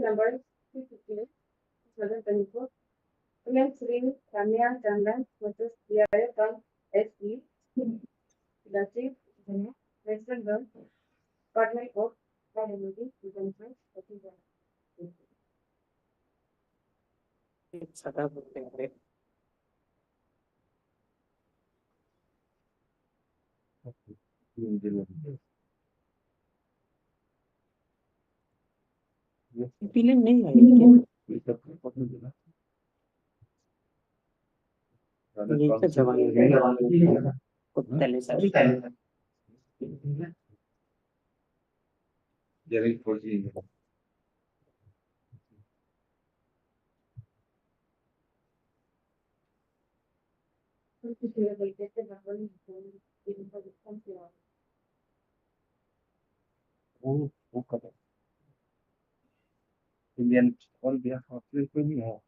number 358, 2024. Women SHRI Rania Chandan versus DIA from SE. The chief Western Girl, Department of Biology, Defense, feeling नहीं आई क्या? ये तो जवान कुत्ते सर वो कब इंडियन ऑल बिहार हॉस्पिटल कोई नहीं है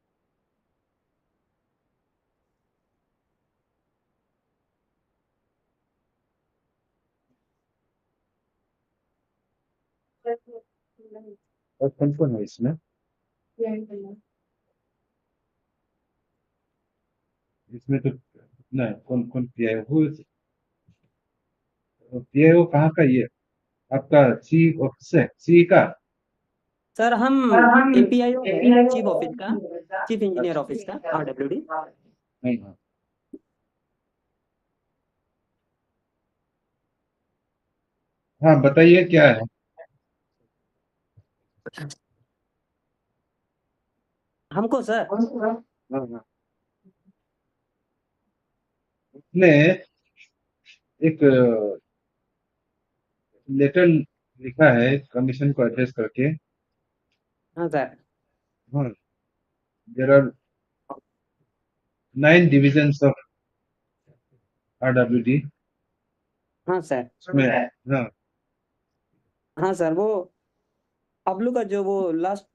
और कौन है इसमें इसमें तो नहीं कौन कौन किया है वो पीआईओ कहाँ का ये आपका सी ऑफिस है सी का सर हम एपीआईओ है चीफ ऑफिस का चीफ इंजीनियर ऑफिस का आरडब्ल्यूडी नहीं हाँ हाँ बताइए क्या है हमको सर हाँ हाँ उसने एक लेटर लिखा है कमीशन को एड्रेस करके हाँ सर हाँ there are 9 divisions of RWD हाँ सर उसमें हाँ हाँ सर वो आप लोग का जो वो लास्ट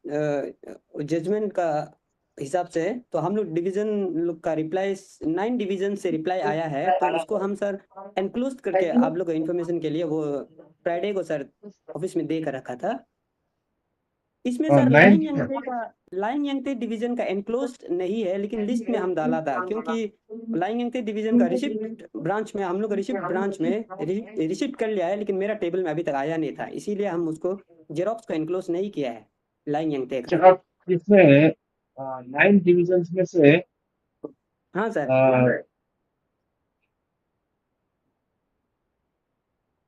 जजमेंट का हिसाब से तो हम लोग डिवीजन लोग का रिप्लाई 9 डिवीजन से रिप्लाई आया है तो उसको हम सर एनक्लोज करके आप लोग को इन्फॉर्मेशन के लिए वो फ्राइडे को सर ऑफिस में दे कर रखा था इसमें और सर 9 लाइन यंगते डिवीजन का एनक्लोज नहीं है लेकिन लिस्ट में हम डाला था क्योंकि लाइन यंगते डिवीजन का रिसिप्ट ब्रांच में हम लोग रिसिप्ट ब्रांच में रिसिप्ट कर लिया है लेकिन मेरा टेबल में अभी तक आया नहीं था इसीलिए हम उसको जेरोक्स को एनक्लोज नहीं किया है लाइन यंगते का आप इसमें 9 डिविजन्स में से हाँ सर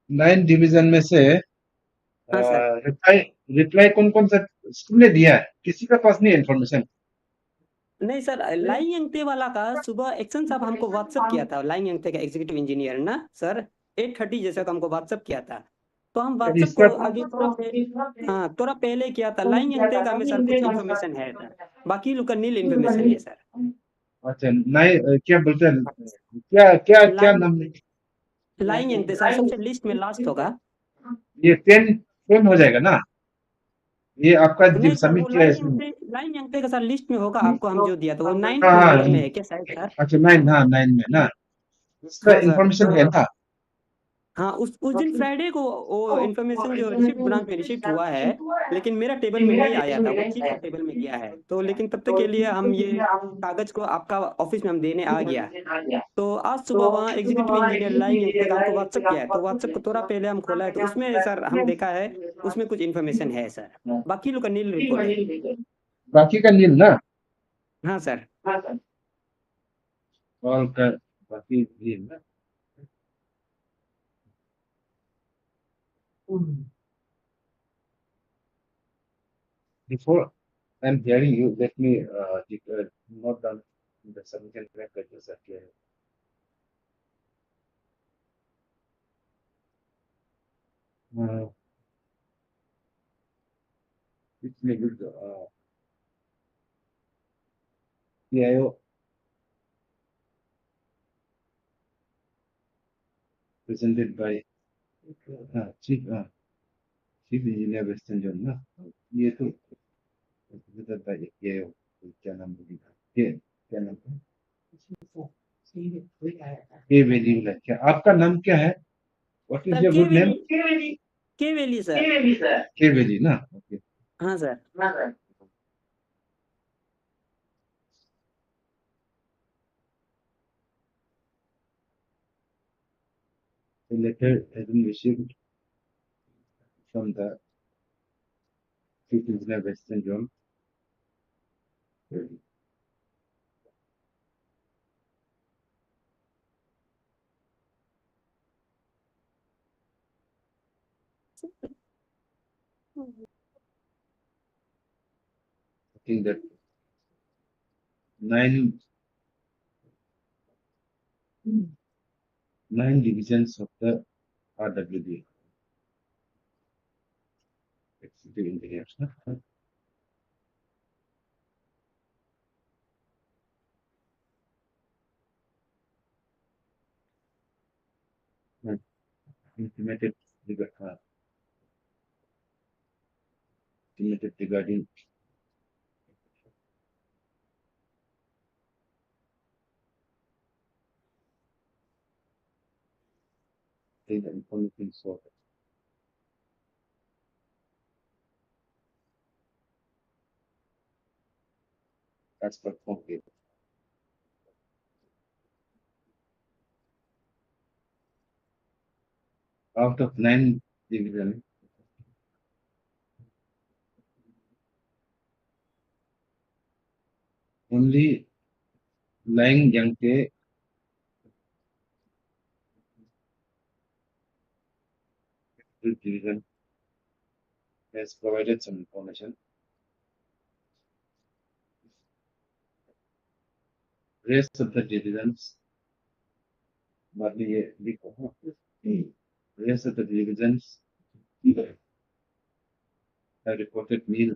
9 डिवीजन में से हाँ सर रिप्लाई रिप्लाई कौन कौन सा किसने दिया है किसी का पास नहीं इन्फॉर्मेशन नहीं सर लाइन यंगते वाला का सुबह एक्शन साहब हमको व्हाट्सअप किया था लाइन यंगते का एग्जीक्यूटिव इंजीनियर ना सर 8:30 जैसे का हमको व्हाट्सअप किया था तो हम व्हाट्सअप को इसका अभी थोड़ा पहले किया था लाइन यंगते का में सर कुछ इन्फॉर्मेशन है सर बाकी लोग का नील इन्फॉर्मेशन है सर अच्छा नहीं क्या बोलते हैं क्या क्या क्या नाम लाइन यंगते सर सबसे लिस्ट में लास्ट होगा ये 10 हो जाएगा ना ये आपका नहीं सर सबमिट वो किया है इसमें लाइन यंगते का सर लिस्ट में होगा आपको हम जो दिया था वो 9 हाँ हाँ नंबर में है क्या शायद सर अच्छा 9 हाँ 9 में ना उसका हाँ सर इन्फॉर्मेशन है ना हाँ उस दिन फ्राइडे को वो इन्फॉर्मेशन जो रिसिप्ट ब्रांच में रिसिप्ट हुआ है लेकिन मेरा टेबल में नहीं आया था वो चीफ के टेबल में गया है तो लेकिन तब तक के लिए हम ये कागज को आपका ऑफिस में हम देने आ गया तो आज सुबह वहाँ एग्जीक्यूटिव इंजीनियर लाइन यंग हमको व्हाट्सअप किया है तो व्हाट्सअप को थोड़ा पहले हम खोला है तो उसमें सर हम देखा है उसमें कुछ इन्फॉर्मेशन है सर बाकी लोग का नील रिपोर्ट है बाकी का नील ना हाँ सर ऑल का बाकी नील ना Before I'm hearing you, let me note down the submission track that you said here. It's a good PIO presented by Chief Engineer Western John ना ये तो presented by PIO क्या नाम बोलेगा क्या नाम है के वेली क्या आपका नाम क्या है what is your good name के वेली सर के वेली ना ओके हाँ sir The letter has been received from the Chief Engineer Western Zone. I think that nine divisions of the RWD, executive engineers. Intimated regarding the information source as per complete. Out of 9 divisions, only Lying Yangte division has provided some information. Rest of the divisions, rest of the divisions have reported nil.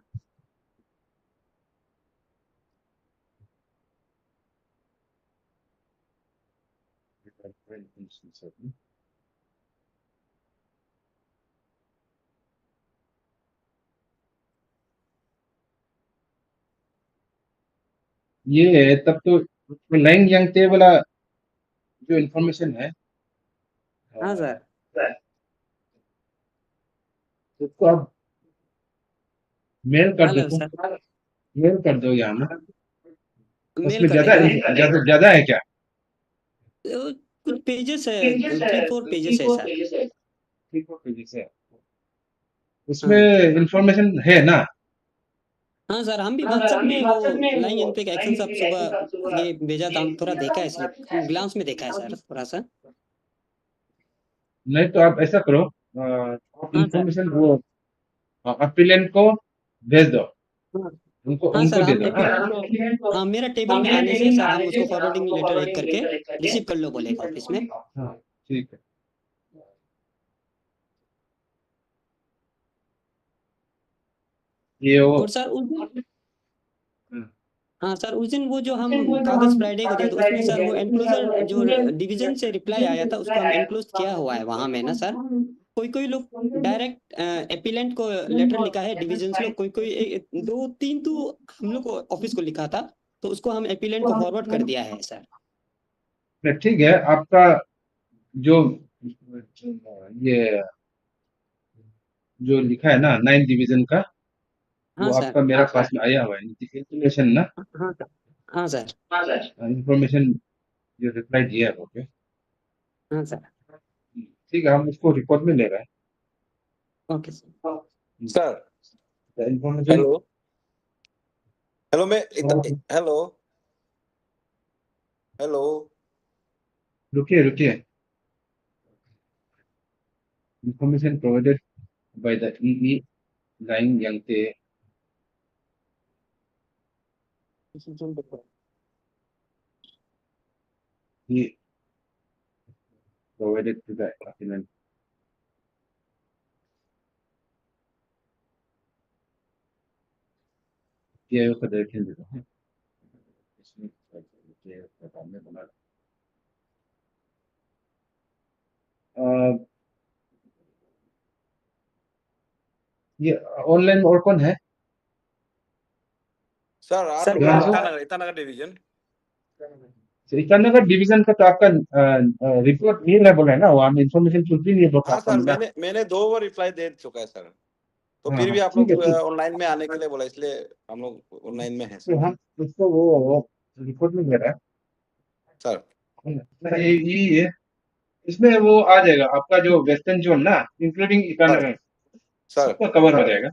ये तब तो lying यंगते वाला जो information है हाँ sir, उसको आप mail कर हेलो दो, सर, मेल कर दो यहाँ में। मेल उसमें कर ज्यादा देगा। ज्यादा है क्या? कुछ पेजेस है, 3-4 पेजेस है सर। 3-4 पेजेस है, हाँ उसमें इंफॉर्मेशन है ना? हाँ सर, हम भी व्हाट्सएप में वो लाइन एन पे का एक्शन सब सुबह ये भेजा था, हम थोड़ा देखा है, इसलिए ग्लांस में देखा है सर थोड़ा सा। नहीं तो आप ऐसा करो, आप हाँ सर, इंफॉर्मेशन वो अपीलेंट को भेज दो, हाँ उनको सर, दे हम दो। एप्लीकेंट को, हाँ मेरा टेबल में आने से सर हम उसको फॉरवर्डिंग लेटर एक करके रिसीव कर लो बोलेगा ऑफिस में। हाँ ठीक है। ये वो और सर उस दिन, हाँ सर उस दिन वो जो हम कागज फ्राइडे को दिया था उसमें सर वो एनक्लोजर जो डिवीजन से रिप्लाई आया था उसको हम एनक्लोज किया हुआ है वहां में ना सर। कोई लोग डायरेक्ट एपिलेंट को लेटर लिखा है, डिविजन लोग कोई 2-3 तो हम लोग को ऑफिस को लिखा था, तो उसको हम एपिलेंट को फॉरवर्ड कर दिया है सर। ठीक है। आपका जो ये जो लिखा है ना 9 डिवीजन का, हाँ वो सर, आपका मेरा पास में आया हुआ है इंफॉर्मेशन ना। हाँ सर, हाँ सर, इंफॉर्मेशन जो रिप्लाई दिया है ओके, हाँ सर, ठीक है, हम उसको रिकॉर्ड में ले रहे हैं। Okay sir. Sir information hello hello मैं हेलो हेलो रुकिए। Information provided by the EE Lying Yangte he provided to the applicant. PIO का डायरेक्शन देता हूँ। इसमें PIO का काम में बना ये ऑनलाइन और कौन है? Sir sir, Itanagar division. Itanagar division का तो आपका रिपोर्ट नहीं है बोला है ना, वहाँ में इंफॉर्मेशन कुछ भी नहीं है। हाँ सर, मैंने 2 बार रिप्लाई दे चुका है सर, तो फिर भी आप ठीक लोग है, ऑनलाइन में आने के लिए बोला, इसलिए हम लोग ऑनलाइन में हैं तो सर। हम उसको वो रिपोर्ट में दे रहा सर है। ये है इसमें वो आ जाएगा आपका जो वेस्टर्न जोन ना, इंक्लूडिंग ईटानगर, सर सबका कवर हो जाएगा।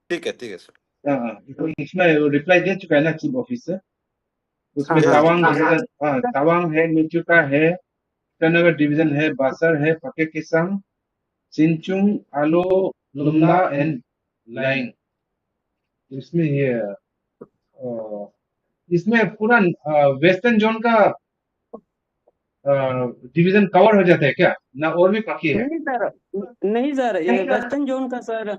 ठीक है सर। हाँ, तो इसमें रिप्लाई दे चुका है ना चीफ ऑफिसर, उसमें हाँ तवांग डिवीजन, हाँ तवांग है, मेचुका है, ईटानगर डिवीजन है, बासर है, पके केसांग, सिंचुंग, आलो, लुमला एंड लाइन। इसमें ये इसमें पूरा वेस्टर्न जोन का डिवीजन कवर हो जाता है क्या, ना और भी बाकी है? नहीं सर, ये वेस्टर्न जोन का सर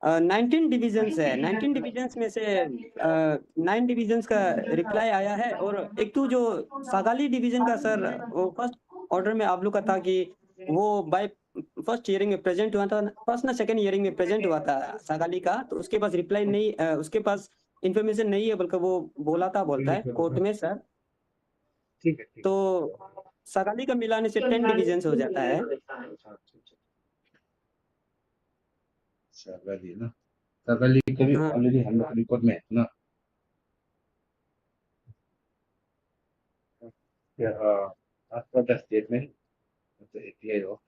19 डिविजन्स है। 19 डिविजन्स में से 9 डिविजन्स का रिप्लाई आया है, और एक तो जो सागाली डिवीजन का सर, वो फर्स्ट ऑर्डर में आप लोग का था कि वो बाय फर्स्ट हियरिंग में प्रेजेंट हुआ था, फर्स्ट ना सेकंड हियरिंग में प्रेजेंट हुआ था सागाली का, तो उसके पास रिप्लाई नहीं, उसके पास इंफॉर्मेशन नहीं है, बल्कि वो बोलता है कोर्ट में सर। ठीक है, ठीक तो सागाली का मिलाने से 10 डिविजन्स हो जाता है। है। सागाली ना, सागाली का भी हाँ ऑलरेडी हम लोग रिकॉर्ड में है ना। As per the statement of the APIO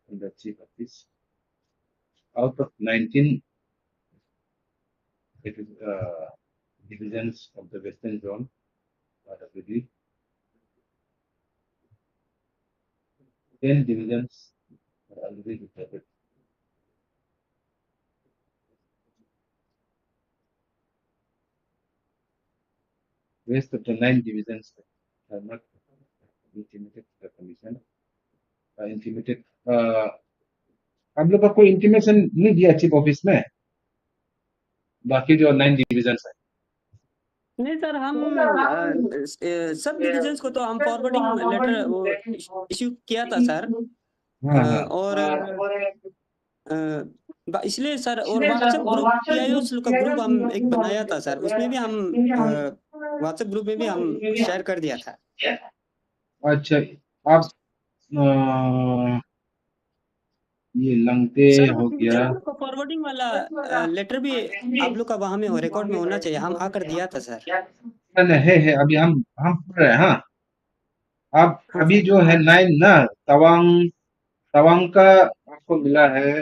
and the chief office, out of 19 it is, divisions of the western zone, RWD, 10 divisions are already decided. Rest of the 9 divisions are not intimated to the commission. Intimated, हम लोग का कोई intimation नहीं दिया chief office में, बाकी जो 9 division है। नहीं सर, हम सब डिविजन्स को तो हम फॉरवर्डिंग लेटर वो इश्यू किया था सर। और इसलिए सर, और व्हाट्सएप ग्रुप पीआईओस का ग्रुप हम एक बनाया था सर, उसमें भी हम व्हाट्सएप ग्रुप में भी हम शेयर कर दिया था। अच्छा, आप ये लंगते सर हो गया, वो फॉरवर्डिंग वाला लेटर भी आप लोग का वहां में हो, रिकॉर्ड में होना चाहिए, हम आकर दिया था सर। नहीं है अभी हम पढ़ रहे हैं। हाँ, आप हाँ अभी सर। जो है 9 ना, तवांग तवांग का आपको मिला है,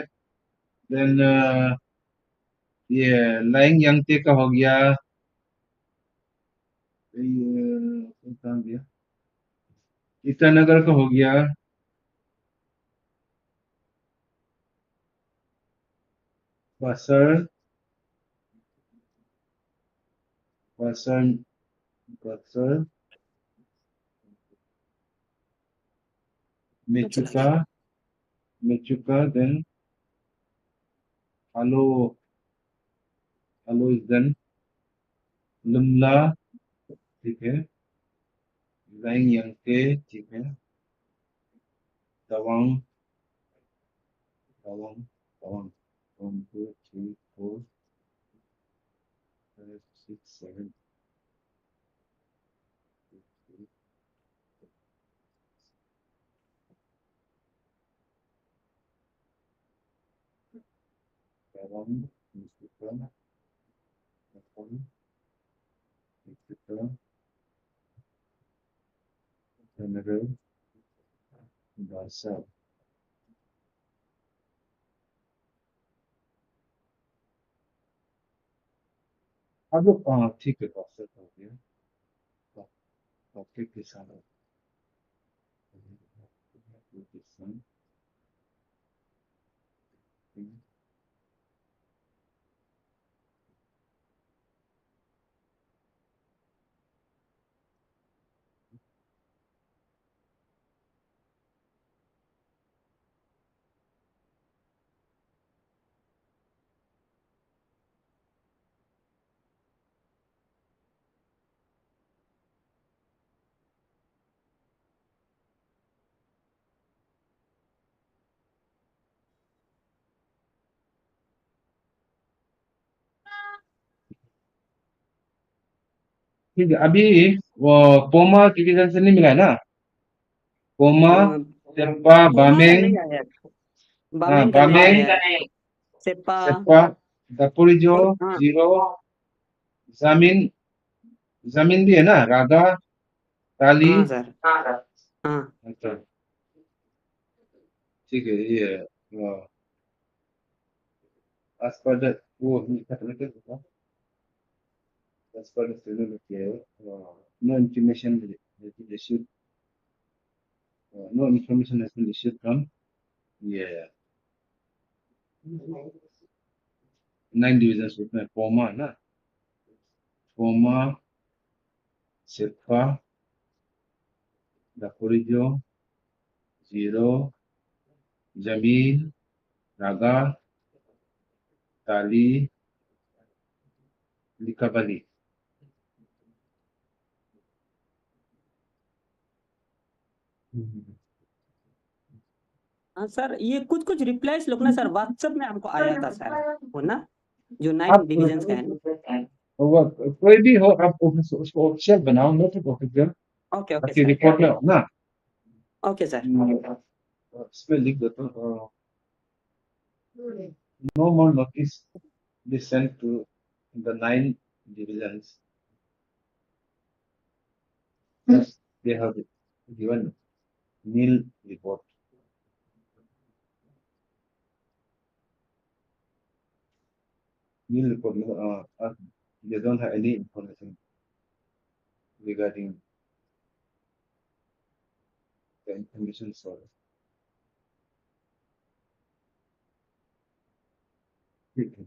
देन ये लाइंग यंगते का हो गया, ये कहाँ गया, ईटानगर का हो गया, Basar Basar Basar Mechuka then Aalo is then Lumla, ठीक है, लाइंग यंगते, ठीक है, तवांग तवांग तवांग 1 2 3 4 5 6 7 तवांग मेचुका जनरल भाषा। अब हाँ ठीक है, भाषा हो गया, टॉपिक के साथ ठीक है। अभी वो पोमा डिवीजन से नहीं मिला है ना, पोमा, सेप्पा, पोमा का बामेंग, नहीं आया, हाँ बामेंग का नहीं बामेंग, आया, सेप्पा, सेप्पा, दापुरिजो, और हाँ जीरो, जमीन जमीन भी है ना, रागा, ताली। हाँ सर। हाँ अच्छा, ठीक है ये as per the वो as per the student no information issued no information has been issued from yeah 9 divisions उसमें कोमा ना कोमा सिरफा दकुरिजो जीरो जमील नागा ताली लिकाबली हाँ सर, ये कुछ कुछ रिप्लाईज लोग ना सर व्हाट्सएप में हमको आया था सर, वो ना जो 9 आप डिविजन्स का है ना। वो कोई भी हो आप उसको ऑफिशियल बनाओ ना तो ऑफिशियल ओके ओके आपकी सर, रिपोर्ट में हो ना ओके सर। इसमें लिख दो तो no more notice be sent to the 9 divisions as they have given nil report. Nil report, they don't have any information regarding the information source. ठीक है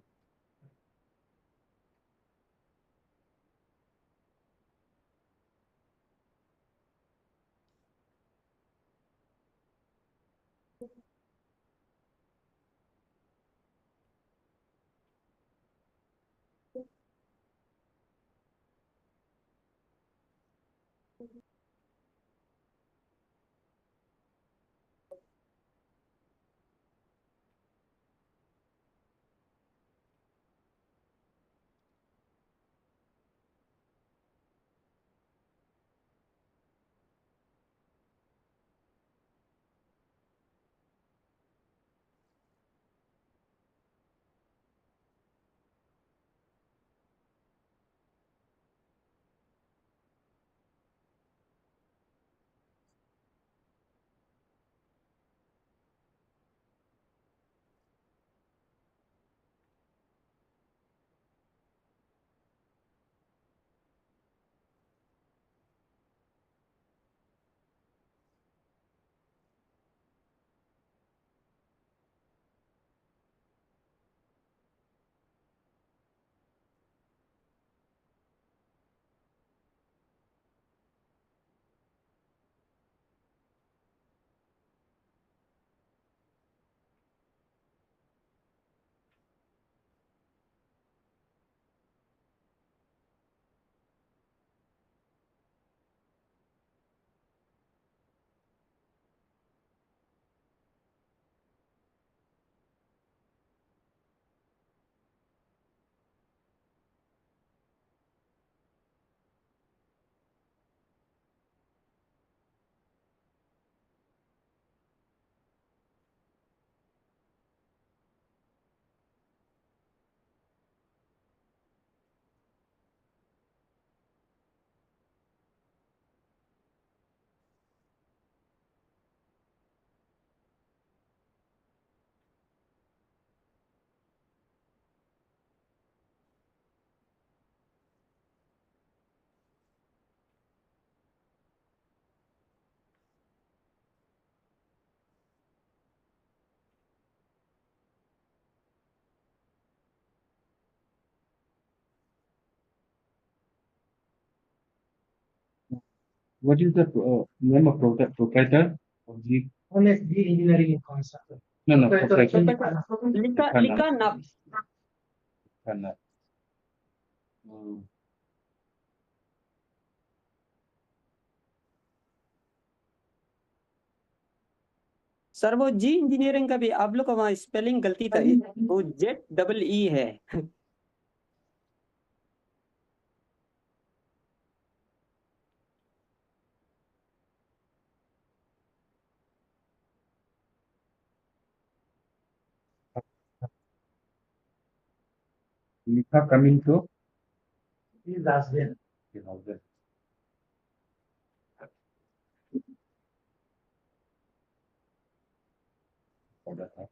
What is the name of proprietor of the Honestly, engineering concept. no proprietor लिखा लिखा ना Kana. Sir, वो जी engineering का भी आप लोग का वहाँ स्पेलिंग गलती था, वो ZEE है। Lika coming to This last year. 2000. Order था।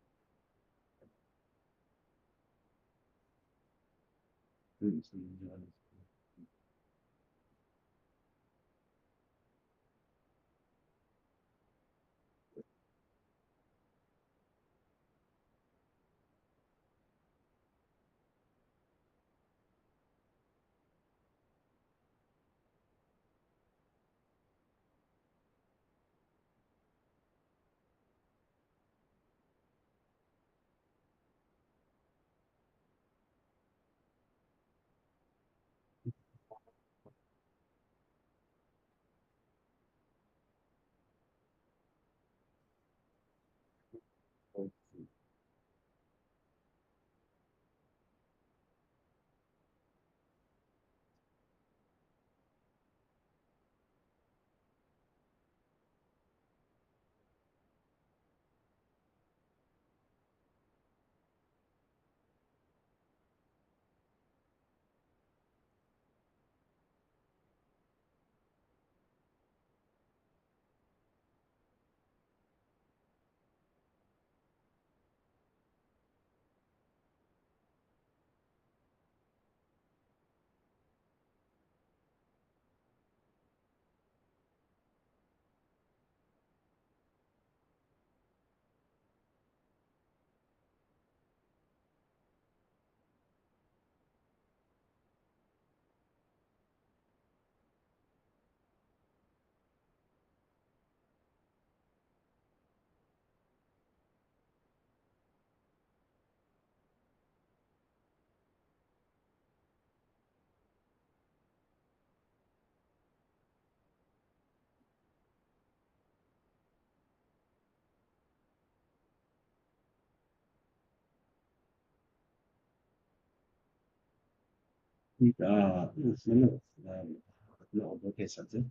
उसमें अपना ऑर्डर के हिसाब से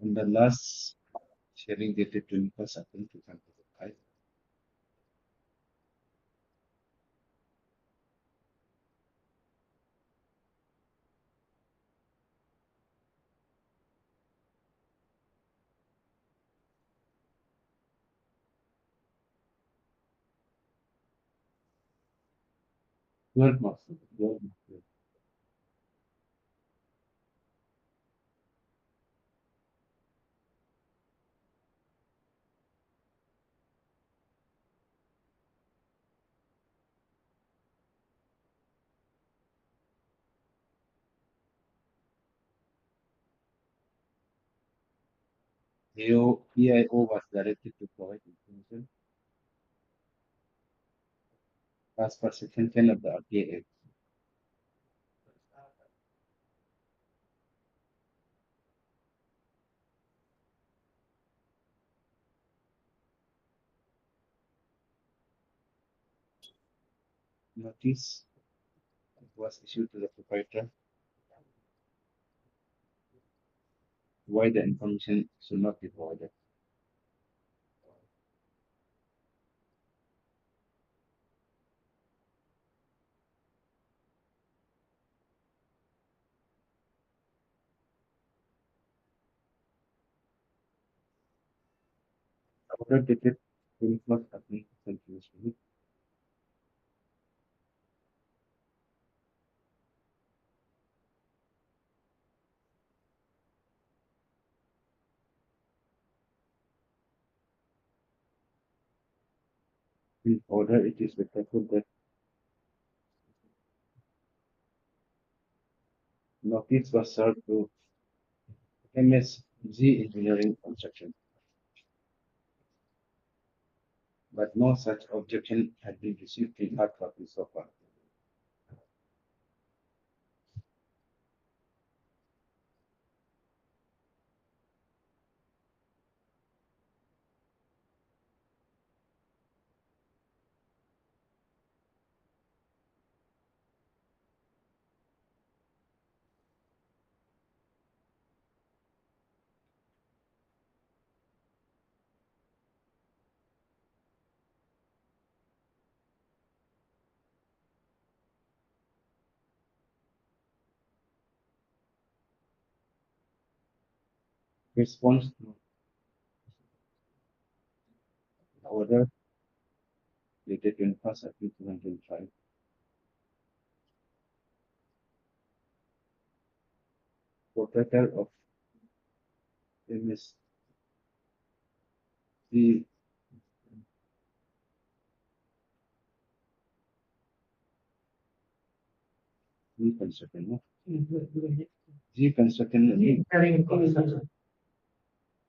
on the last sharing dated 21st April 2005. Word master, word master. EIO was directed to provide information as per section 10 of the RTA Act. Notice was issued to the proprietor why the information should not be provided. Order dated 21st April 2020. In order, it is requested that notice was served to MSG Engineering Construction, but no such objection had been received in hard copy so far. Response order dated 21st April 2025. Proprietor of MSC G Construction, no? G Construction, Engineering and construction.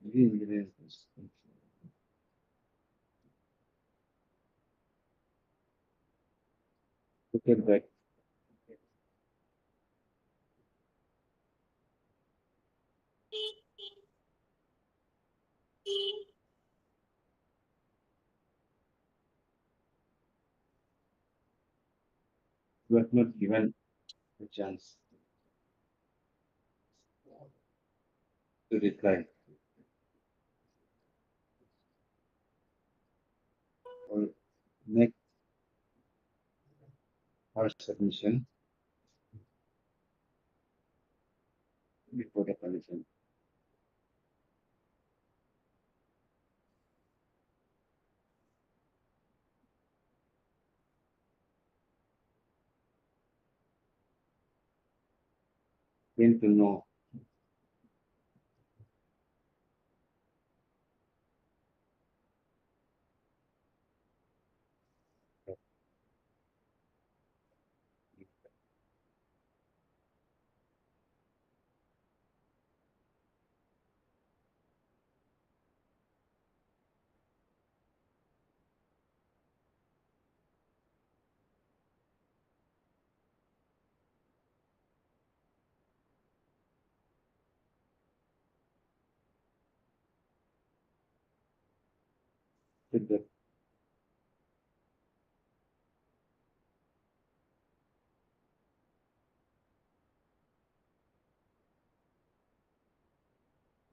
G Engineering Construction. Look at that. You are not given a chance to reply or make our submission before the commission. Came to know that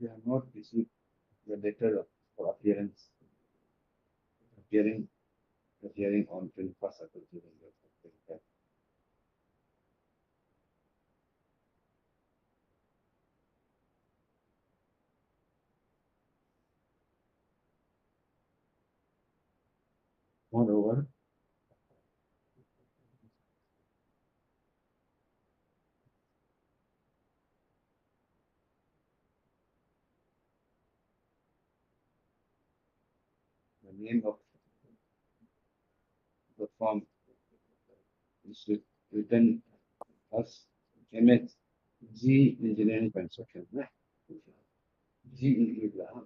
they have not received the letter for appearance appearing the hearing on 21st April 2025. Moreover, the name of the firm is written as MSG Engineering Construction. GE lah.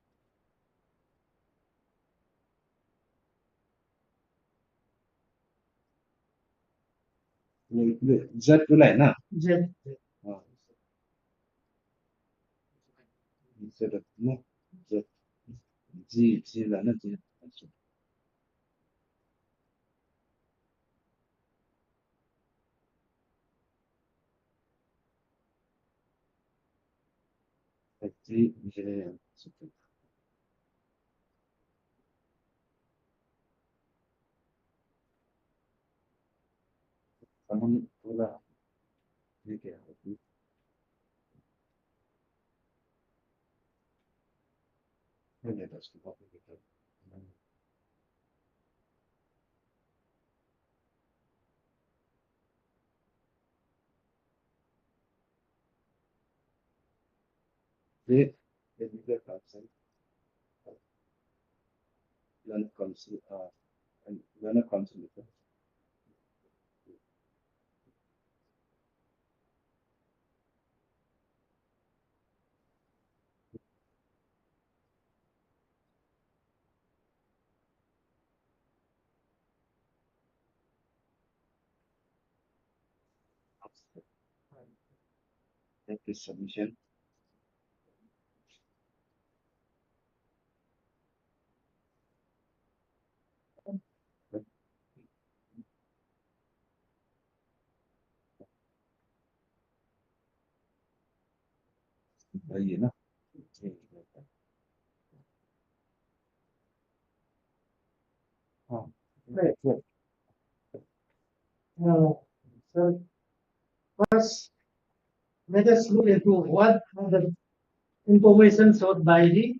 Z tu lain lah. Z. Instead of no Z. G lah na G. G Engineering Construction. Kamu pula ni kaya aku. Ini dah sebab kita. Dia juga kapsen. Dan konsul dan konsul itu. That is submission. Baik lah. Right. So first, let us look into what are the information sought by the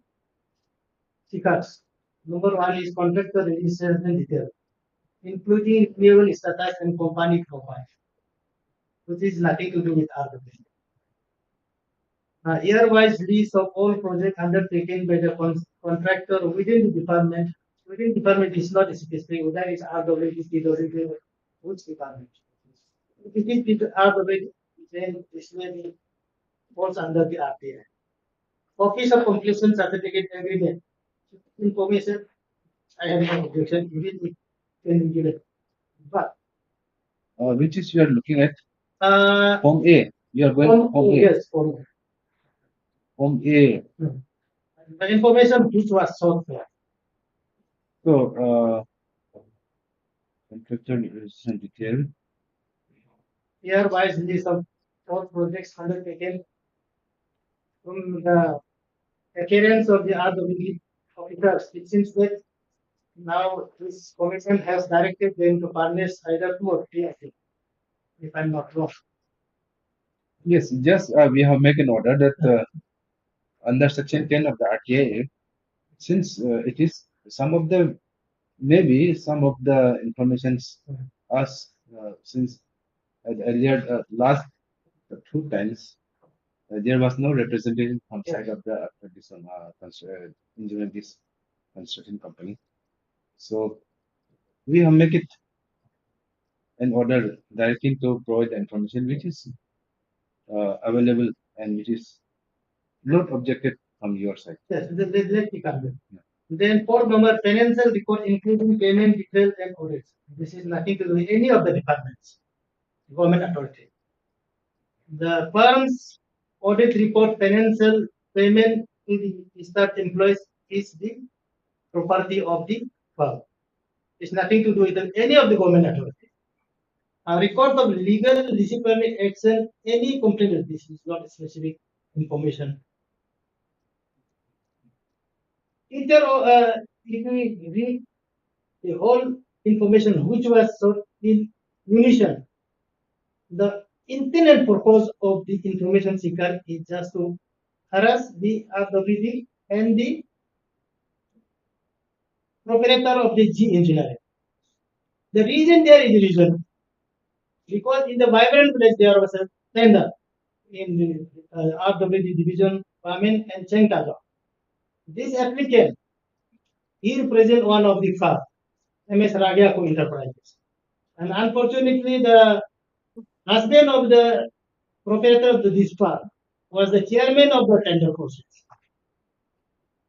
seekers. Number one is contractor registration detail, including renewal status and company profile, which is nothing to do with RWD. Year-wise list of all projects undertaken by the contractor within the department. Within department is not specific whether it's RWD, PWD, which department. If it is RWD, then this may be falls under the RTI. Copies of completion certificate agreement information. I have no objection. Even it can be given, but which is you are looking at? uh, Form A. You are going Form A. yes, Form A. the information which was sought for. So, contractor registration detail. Year-wise list of all projects undertaken from the appearance of the RWD officers. It seems that now this commission has directed them to furnish either 2 or 3, I think, if I'm not wrong. Yes, just we have made an order that under section 10 of the RTA, since it is some of the maybe some of the informations us since earlier last 2 times there was no representative from side of the engineering this construction company. So we have make it an order directing to provide the information which is available and which is not objected from your side. Yes, let me come. Then for number financial record including payment details and audits. This is nothing to do with any of the departments, government authority. The firm's audit report financial payment to the staff employees is the property of the firm. It's nothing to do with any of the government authority. A record of legal disciplinary action, any complaint, this is not specific information. If we read the whole information which was sought in unison, the intent and purpose of the information seeker is just to harass the RWD and the proprietor of the G engineering. The reason there is a reason because in the vibrant place there was a tender in the RWD division, Pamen and Chengkaja. This applicant, he represents one of the firm, MS Ragyako Enterprises. And unfortunately, the husband of the proprietor of this firm was the chairman of the tender process.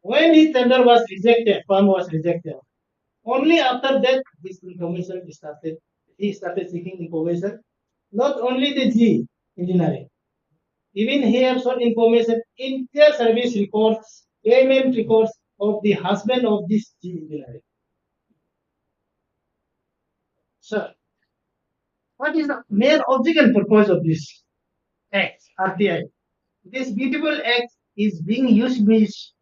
When his tender was rejected, firm was rejected. Only after that, this information started. He started seeking information. Not only the G engineering, even he have sought information in their service records, payment records of the husband of this G engineering. Sir, what is the main object and purpose of this act, RTI? This beautiful act is being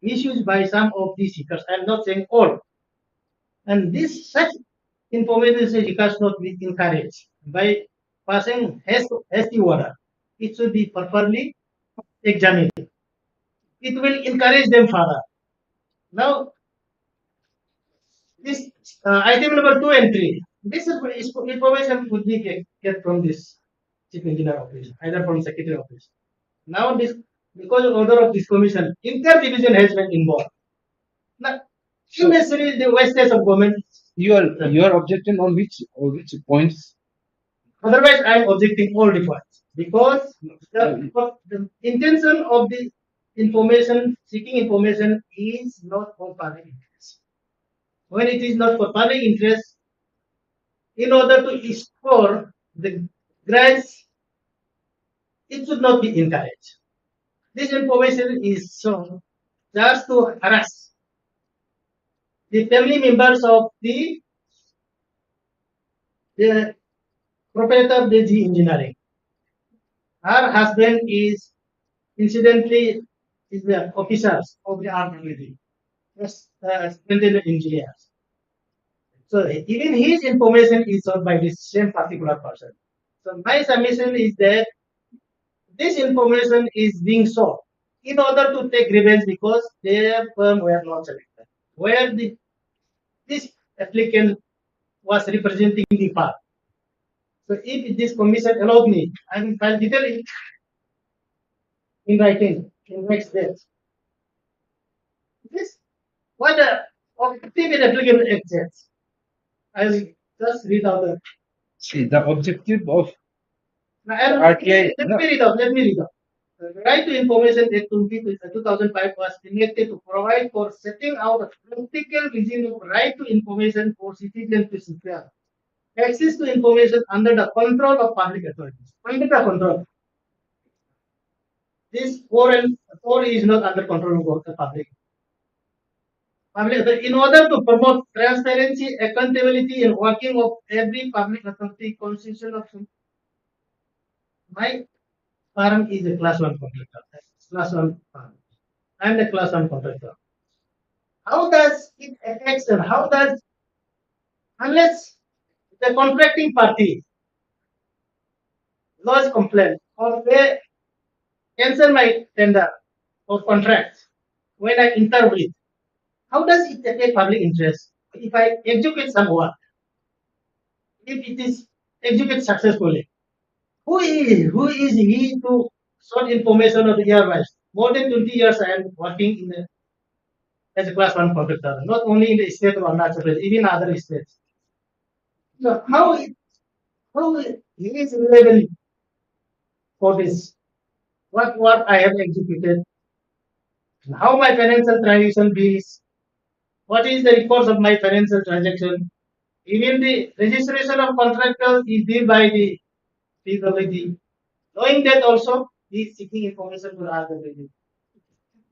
misused by some of the seekers. I am not saying all. And this such information seekers not be encouraged by passing hasty order. It should be properly examined. It will encourage them further. Now, this item number 2 and 3. This information would be get from this chief engineer office, either from secretary office. Now, this because of order of this commission, inter-division has been involved. Now, unnecessarily the wastage of government. Your objection on which points? Otherwise, I am objecting all the points because the intention of the information seeking information is not for public interest. When it is not for public interest, in order to score the grants, it should not be encouraged. This information is shown just to harass the family members of the proprietor of the G engineering. Her husband is incidentally is the officers of the RWD, engineers. So even his information is sought by this same particular person. So my submission is that this information is being sought in order to take revenge because their firm were not selected. Where the this applicant was representing the park. So if this commission allowed me, I will file detail in writing in next day. This what the objective applicant accepts. I will just read out the. See, the objective of RTI. Let me read out. The Right to Information Act 2005 was enacted to provide for setting out a practical regime of right to information for citizens to secure access to information under the control of public authorities. Under the control. This 4 is not under control of the public. In order to promote transparency, accountability, and working of every public authority, constitution of my firm is a class 1 contractor. Class 1 firm. I am the class 1 contractor. How does it affect and how does, unless the contracting party lodge complaint or they cancel my tender or contract when I interpret, how does it affect public interest? If I execute some work, if it is executed successfully, who is he to sort information of the airlines? More than 20 years I am working in as a class 1 contractor, not only in the state of Arunachal Pradesh, even other states. So how he is available for this? What work I have executed? How my financial transaction is? What is the records of my financial transaction? Even the registration of contractors is done by the PWD. Knowing that also, he is seeking information for RWD.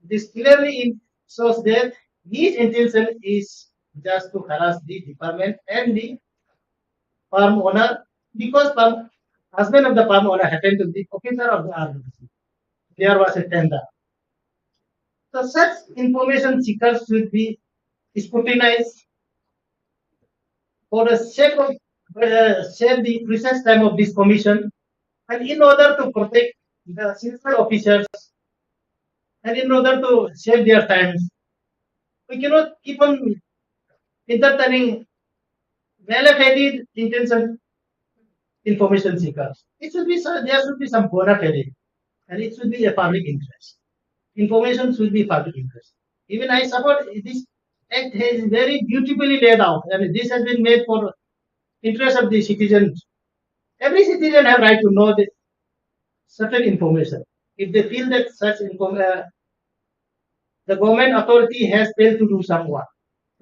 This clearly shows that his intention is just to harass the department and the farm owner because husband of the farm owner happened to be officer of the RWD. There was a tender. So such information seekers should be scrutinized for the sake of save the precise time of this commission and in order to protect the civil officers and in order to save their time, we cannot keep on entertaining well-fated intention information seekers. It should be there should be some bona fide and it should be a public interest. Information should be public interest. Even I support this act is very beautifully laid out and this has been made for interest of the citizens. Every citizen have right to know the certain information. If they feel that such the government authority has failed to do some work,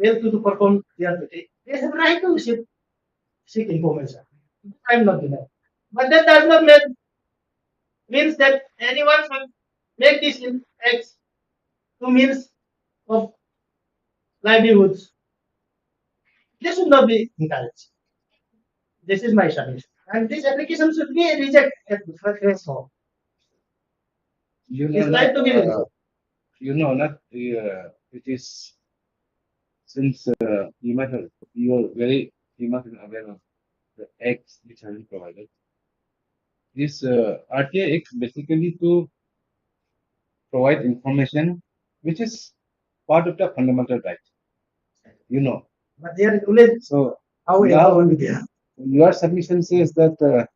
failed to perform their duty, they have right to seek information. I am not denying. But that does not means that anyone should make this acts to means of livelihoods. This should not be encouraged. This is my submission. And this application should be rejected at the first threshold. you know It's right to be rejected. it is since you must have been aware of the acts which have been provided. This RTI Act basically to provide information which is part of the fundamental right. But there is always So however now only there. your submission says that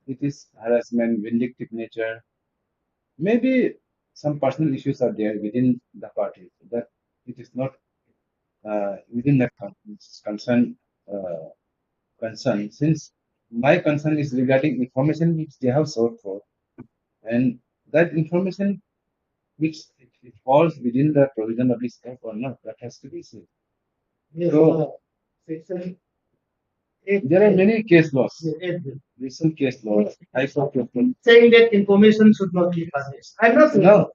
it is harassment, vindictive nature. Maybe some personal issues are there within the party that it is not within the concern. Since my concern is regarding information which they have sought for, and that information which it falls within the provision of this act or not, that has to be seen. Yes, So section there are many case laws, 8, recent case laws, High Court case laws. saying that information should not be published. I'm not saying No,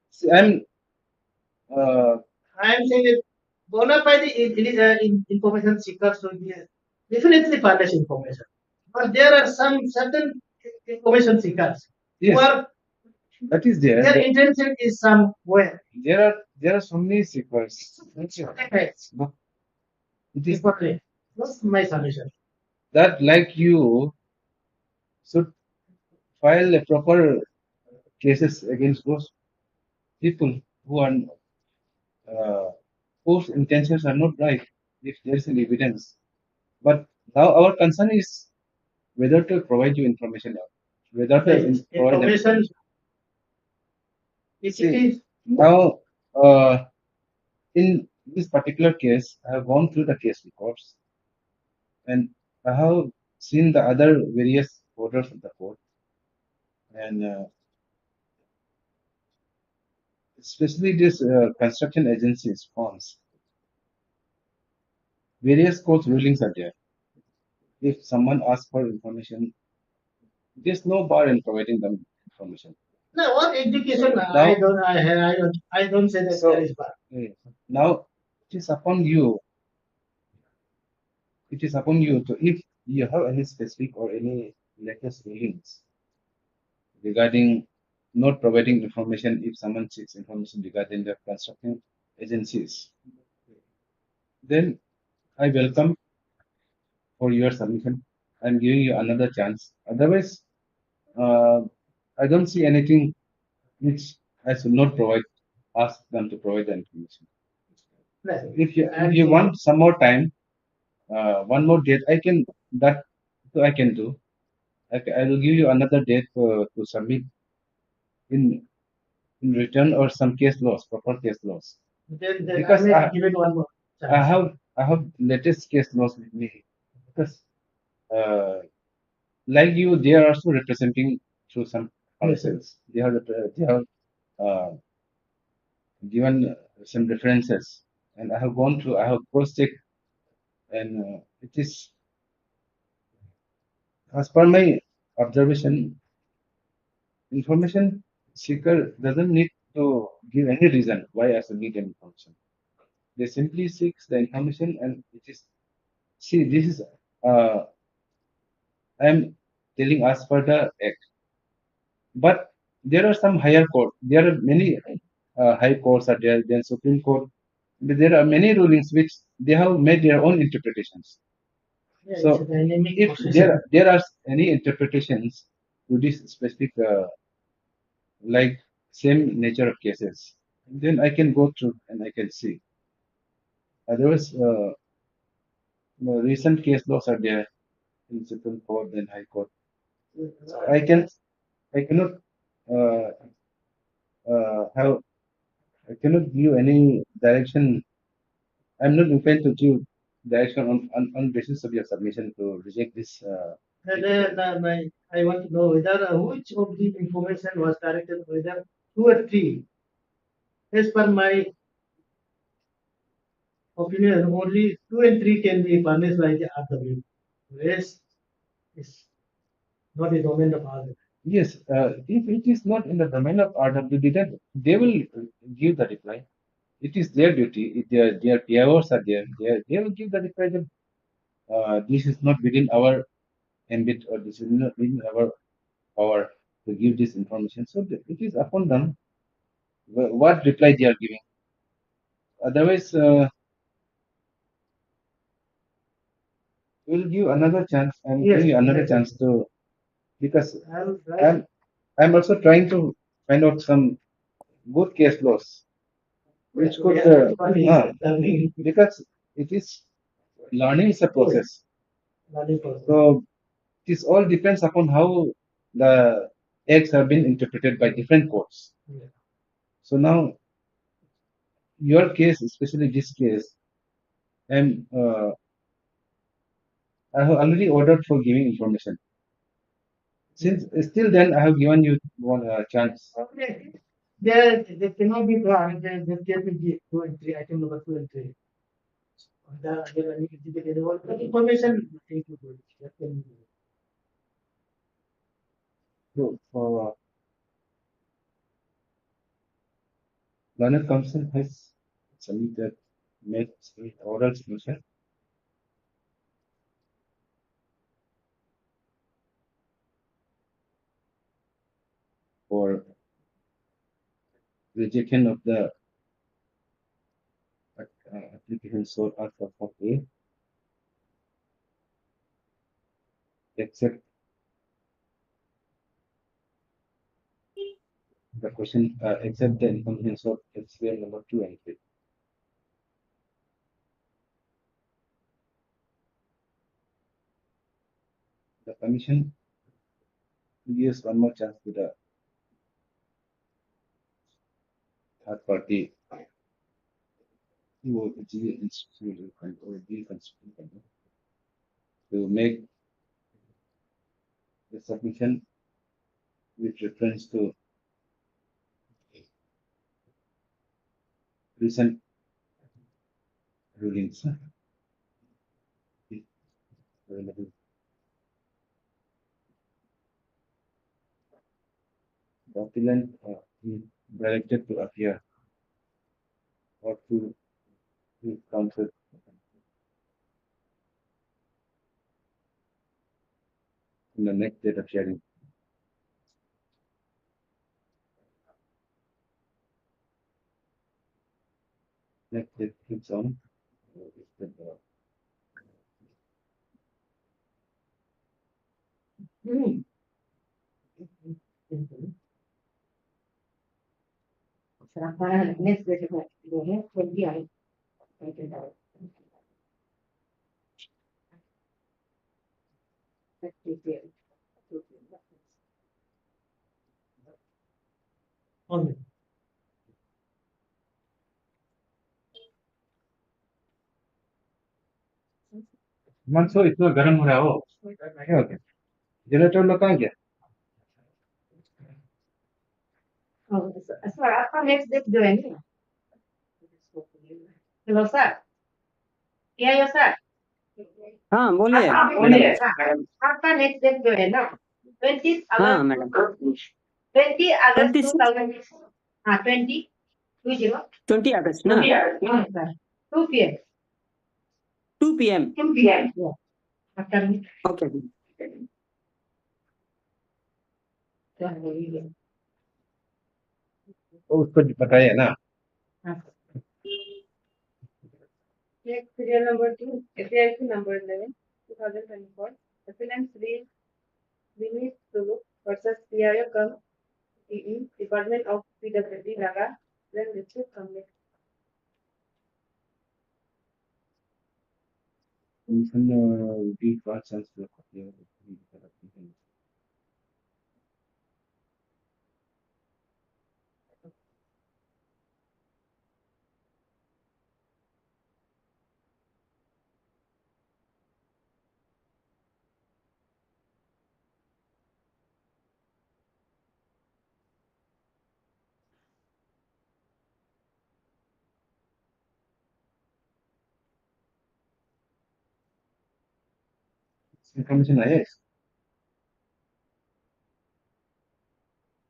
see, I'm I am saying that bona fide information seekers should be definitely publish information. But there are some certain information seekers who yes, are that is there. their intention is somewhere. There are so many seekers. Effects. But it is Differently. That's my submission. that like you should file a proper cases against those people who are whose intentions are not right if there is an evidence. But now our concern is whether to provide you information or whether to provide them. Information. If it See, is now, in this particular case, I have gone through the case records and I have seen the other various orders of the court, and especially this construction agencies forms. Various court rulings are there. If someone asks for information, there's no bar in providing them information. no what education. Now, I don't say that so, there is bad. now it is upon you. It is upon you to, if you have any specific or any latest rulings regarding not providing information if someone seeks information regarding the construction agencies, then I welcome for your submission. I'm giving you another chance. Otherwise, I don't see anything which I should not provide. Ask them to provide the information. If you want some more time, one more date, I can do. I will give you another date to submit in return or some case laws, proper case laws. Then Because give it one more I chance. have latest case laws with me because like you, they are also representing through some councils. They have given some references, and I have gone through. I have cross-checked, and it is as per my observation. Information seeker doesn't need to give any reason why I should need information. They simply seeks the information, and it is. See, this is. I am telling as per the act. But there are some higher court. There are many high courts are there. Then Supreme Court. But there are many rulings which they have made their own interpretations. Yeah, So it's a dynamic if process. there are any interpretations to this specific like same nature of cases, then I can go through and I can see. Otherwise, recent case laws are there in Supreme Court and High Court. So I cannot uh, I cannot give any direction. I'm not inclined to give direction on basis of your submission to reject this. I want to know whether which of the information was directed, whether two or three. As per my opinion, only 2 and 3 can be furnished by the RW. Rest is not a domain of RW. Yes, if it is not in the domain of RWD, then they will give the reply. It is their duty. If their PIOs are there, they will give the reply that this is not within our ambit or this is not within our power to give this information. So it is upon them what reply they are giving. Otherwise, we'll give another chance and Yes, give you another yes. chance to because I'm I'm also trying to find out some good case laws which could because it is learning is a process. So this all depends upon how the acts have been interpreted by different courts. So now your case, especially this case, and I have already ordered for giving information. Since still then I have given you one chance. There cannot be done. There can be 2 and 3, item number 2 and 3. The information that can be. So for learned council has submitted made oral submission for rejection of the application sought after for A, except the question, except the information sought SHRI number 2 and 3. the commission gives one more chance to the third party who G institute or G constitution to make the submission with reference to recent rulings. Available. Document directed to appear or to counsel in the next date of hearing. Next date keeps on. Será next date of 20 hours. Only. मनसो इतना गर्म हो रहा हो क्या हो गया generator लगा क्या So आपका next date जो है ना hello sir क्या है sir हाँ बोलिए मैडम। आपका next date जो है ना 20 हाँ अगस्त मैडम 20 अगस्त 26 2000 हाँ 20 20 अगस्त ना 2 p.m. 2 p.m. 2 p.m. Yeah. Afternoon. Okay उसको बताया ना Serial number 2, SHRI number 11, 2024. Appellant Sri Vineet Sulu versus PIO Kam EE, Department of PWD, Naga. Then receive complaint. commission give one chance to appear. Information आया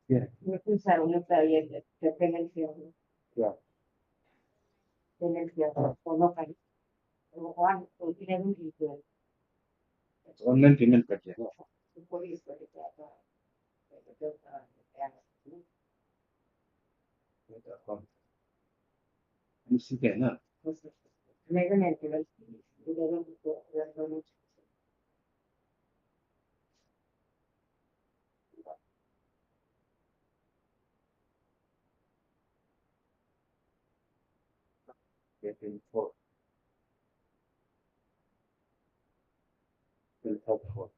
Yeah. Mungkin saya ulang saya payment fee. Yeah. Payment fee. Follow kan. 1 to 11 is online payment कर दिया police. इसी के है ना Megan and 11 getting for will help for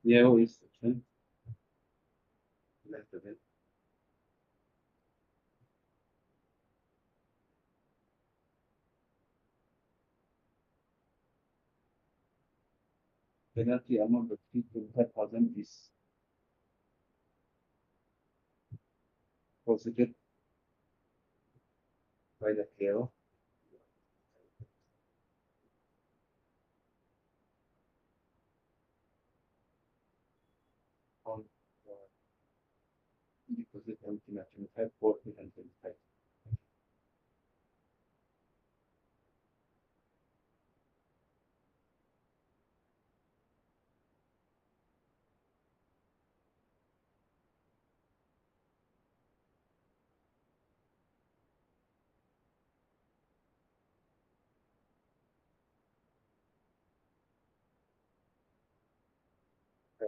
yeah is left of it penalty amount of 25,000 is posited by the KO opposite empty and 25, 40 and 25.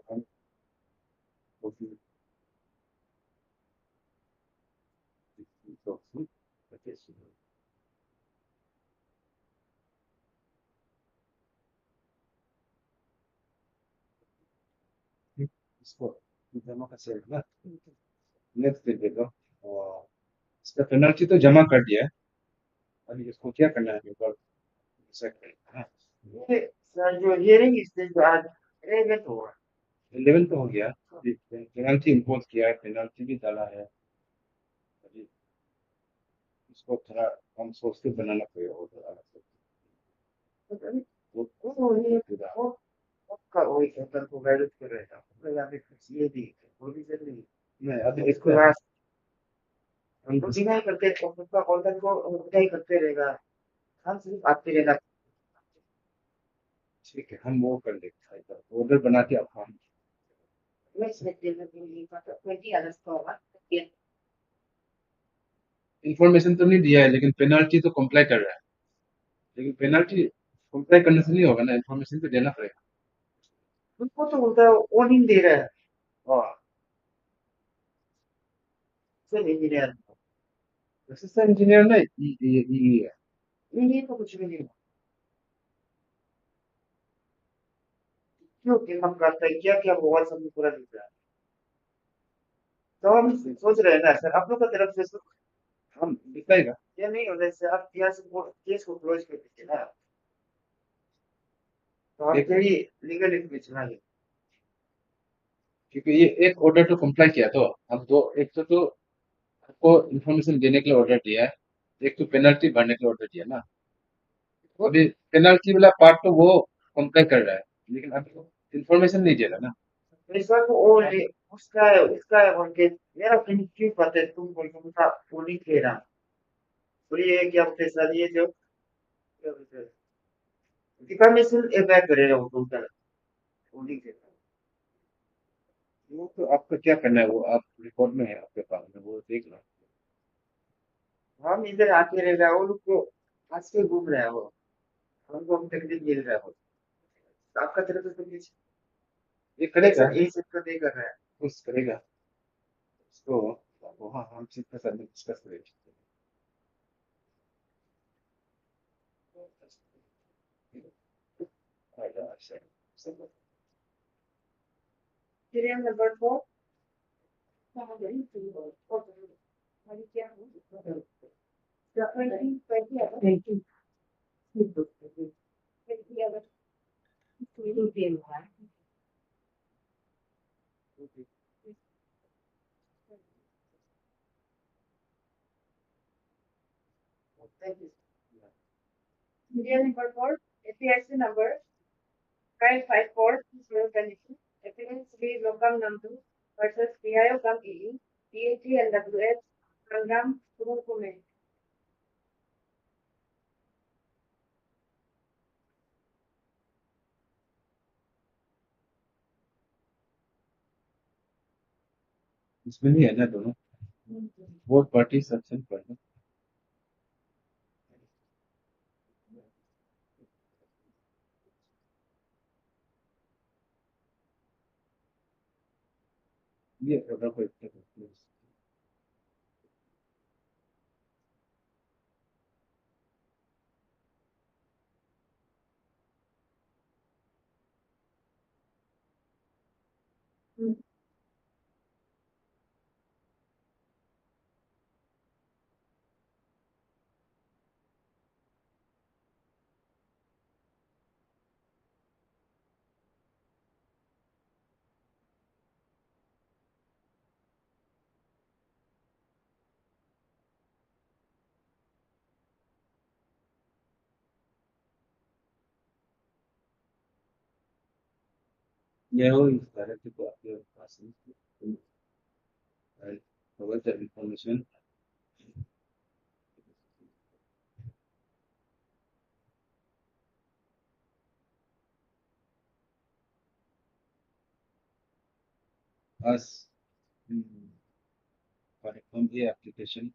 हम 40, 60, so, 50, इसको जमा का सेल ना नेक्स्ट दे दे दो और इसका पेनल्टी तो जमा कर दिया है अभी इसको क्या करना है एक बार चेक करें हाँ ये सर जो हियरिंग स्टेज पे आज 11 हुआ 11 तो हो गया पेनल्टी इम्पोज किया है पेनल्टी भी डाला है अभी इसको थोड़ा हम सोच के बनाना पड़ेगा वो थोड़ा अलग से वो ये वो का वो सेंटर को गाइड कर रहा था तो यहाँ पे ये भी वो भी जरूरी नहीं अभी इसको इसको लास्ट हम कुछ नहीं करते उसका कंटेंट को नहीं करते रहेगा हम सिर्फ आते रहना ठीक है हम वो कर लेते हैं ऑर्डर बना के अब हम नेक्स्ट डे में भी 20 अगस्त को होगा इंफॉर्मेशन तो नहीं दिया है लेकिन पेनल्टी तो कंप्लाई कर रहा है लेकिन पेनल्टी कंप्लाई करने से नहीं होगा ना इंफॉर्मेशन तो देना पड़ेगा उसको तो उल्टा वार्निंग दे रहा है हाँ सर इंजीनियर असिस्टेंट इंजीनियर ना ये है ये तो कुछ भी नहीं क्यों हम करता है क्या क्या होगा सब पूरा दिख रहा है तो हम सोच रहे हैं ना सर आप लोग की तरफ से हम दिखाएगा ये नहीं होने से आप यहाँ से केस को क्लोज कर दीजिए ना तो आप यही लीगल इश्यू चलाइए क्योंकि ये एक ऑर्डर तो कंप्लाई किया तो अब दो एक तो आपको इन्फॉर्मेशन देने के लिए ऑर्डर दिया है एक तो पेनल्टी भरने के लिए ऑर्डर दिया ना अभी पेनल्टी वाला पार्ट तो वो कंप्लाई कर रहा है लेकिन अभी इन्फॉर्मेशन नहीं दे रहा ना पैसा को और उसका है बोल के मेरा फिर क्यों पता है तुम बोल के मुझे वो नहीं कह रहा और ये क्या बोलते हैं सर ये जो क्या बोलते हैं डिफामेशन एफआईआर करेगा वो टोटल वो नहीं कह रहा वो तो आपका क्या करना है वो आप रिकॉर्ड में है आपके पास में वो देख लो हम इधर आके रहेगा वो लोग को आज के घूम रहा है वो हमको हम तकलीफ मिल रहा है वो आपका तरफ से तो कुछ ये करेगा ये सब तो नहीं कर रहा है कुछ करेगा उसको वहाँ हम सीट के साथ डिस्कस करेंगे Serial number 4. The 2020 August. 20 August. 2 p.m. Thank you. Serial number 4. SHRI number 554 Evidence Sri Lokam Namdu versus PIO Kam EE, PhD and WH program Kurukume. इसमें नहीं है ना दोनों बोथ पार्टी सेक्शन पर है ये ऑर्डर को इतना ये हो इस तरह के तो आपके पास है provide the information as for HON'BLE application.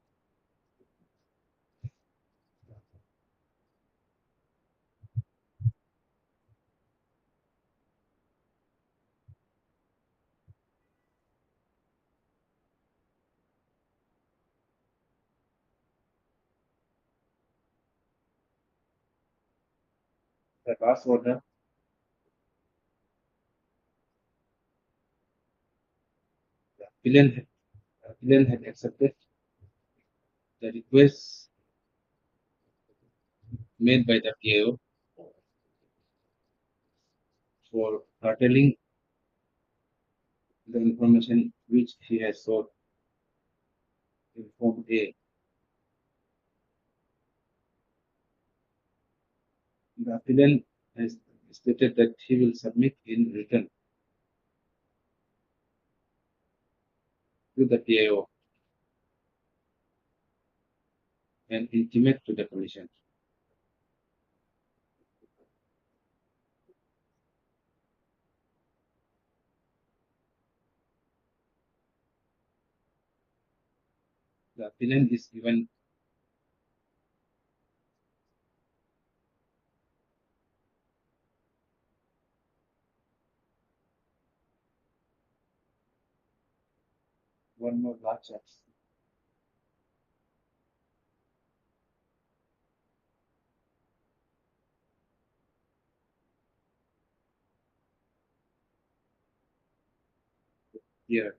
The last order, the applicant had accepted the request made by the PIO for curtailing the information which he has sought in Form A. The applicant has stated that he will submit in written to the PIO and intimate to the Commission. The applicant is given one more large chart. Here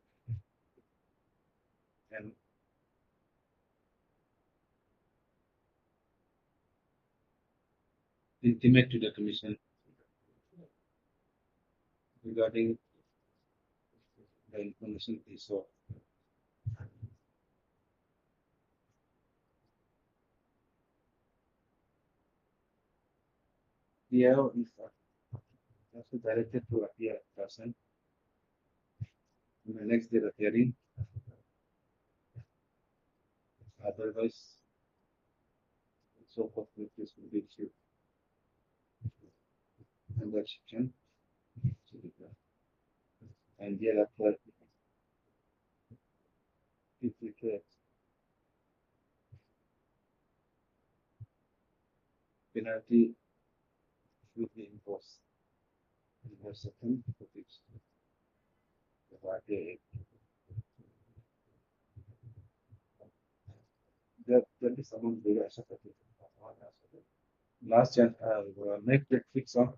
and intimate to the Commission regarding the information he sought. PIO is also directed to appear in person in the next day of hearing. Otherwise, so forth notice will be issued under section. And thereafter, if required, penalty will be imposed. In the second, there is someone very acceptable. Last chance, make that fix on.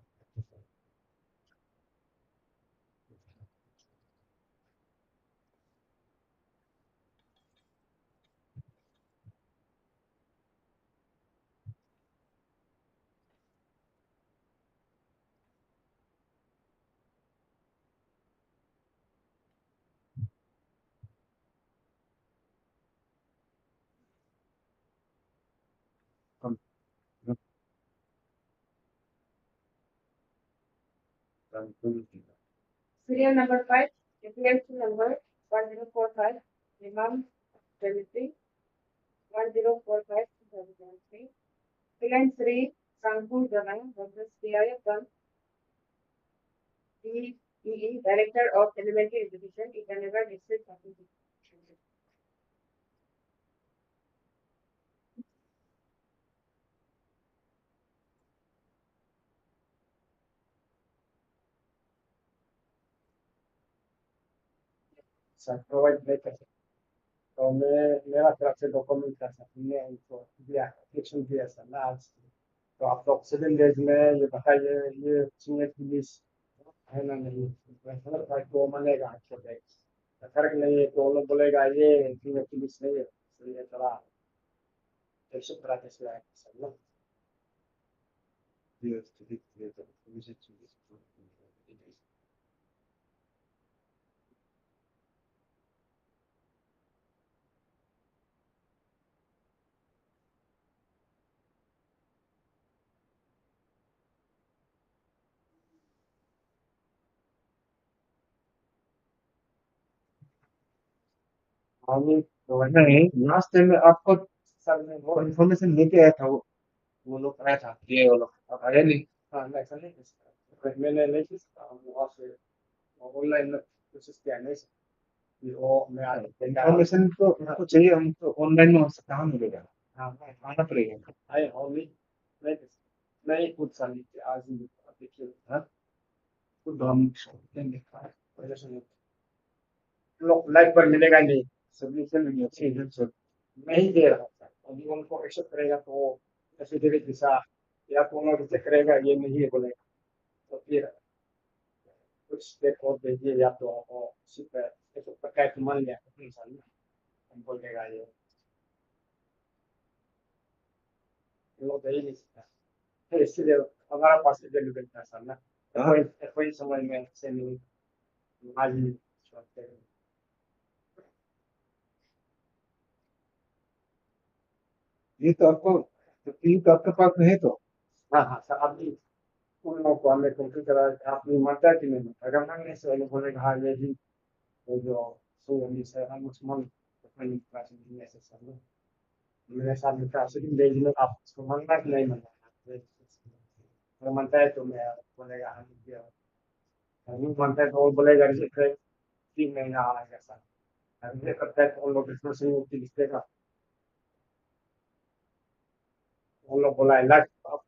Come, come, come. Serial number 5, application number 1045, Imam 23, 1045, 2023. Applicant SHRI KHOPEY versus PIO from DEE, Director of Elementary Education, Itanagar District. Sir provide नहीं कर सकते तो मेरा तरफ से document कर सकते हैं इनको दिया एप्लीकेशन दिया सर लास्ट तो आप लोग 7 डेज में ये बताइए ये सिग्नेचर की लिस्ट है ना नहीं सर फाइल को मिलेगा आपको डेज फर्क नहीं है तो वो लोग बोलेगा ये सिग्नेचर की लिस्ट नहीं है तो ये चला कैसे कराते हैं सर ना Yes, to the Commission to this. हामी तो नहीं, लास्ट टाइम में आपको सर ने वो इन्फॉर्मेशन लेके आया था, वो लोग आया था, ये वो लोग अब आया नहीं। हाँ नहीं ऐसा नहीं है सर। मैंने नहीं किया वहाँ से ऑनलाइन प्रोसेस किया नहीं सर। कि वो मैं आज इन्फॉर्मेशन तो हमको चाहिए, हमको ऑनलाइन में हमसे कहाँ मिलेगा, हाँ आना पड़ेगा। आई ओनली नहीं नहीं खुद सर लीजिए आज ही देखिए हाँ, खुद तो हम देंगे। वजह से नहीं लोग लाइफ पर मिलेगा नहीं सबमिशन नहीं ठीक अच्छी है सर। नहीं दे रहा था अभी उनको एक्सेप्ट करेगा तो ऐसे धीरे दिशा या तो उन्होंने रिजेक्ट करेगा ये नहीं है बोलेगा तो फिर कुछ स्टेप और दीजिए या तो उसी पर ऐसे पक्का है कि मान लिया इंसान हम बोलेगा ये लोग दे ही नहीं सकता फिर इसलिए हमारा पास वैल्यू बनता है सर ना हाँ, कोई समझ में से नहीं आज ही सोचते हैं ये तो आपको, तो फी तो आपके पास नहीं तो। हाँ हाँ सर अभी उन लोगों को हमें कंप्यूटर आपने मानता है कि नहीं मानता अगर मांगने से वो लोग बोलेगा हाँ ये भी वो जो सो से हम मुसलमान अपनी क्लास में ऐसे सब लोग मेरे साथ में क्लास में भेज लो आप उसको मानना कि नहीं मानना अगर मानता है तो मैं बोलेगा हाँ किया नहीं मानता है तो वो बोलेगा रिजेक्ट कर 3 महीना आ रहा है सर रिजेक्ट करता है तो उन लोग इसमें से मुक्ति लिखेगा उन लोग बोला है लाख आप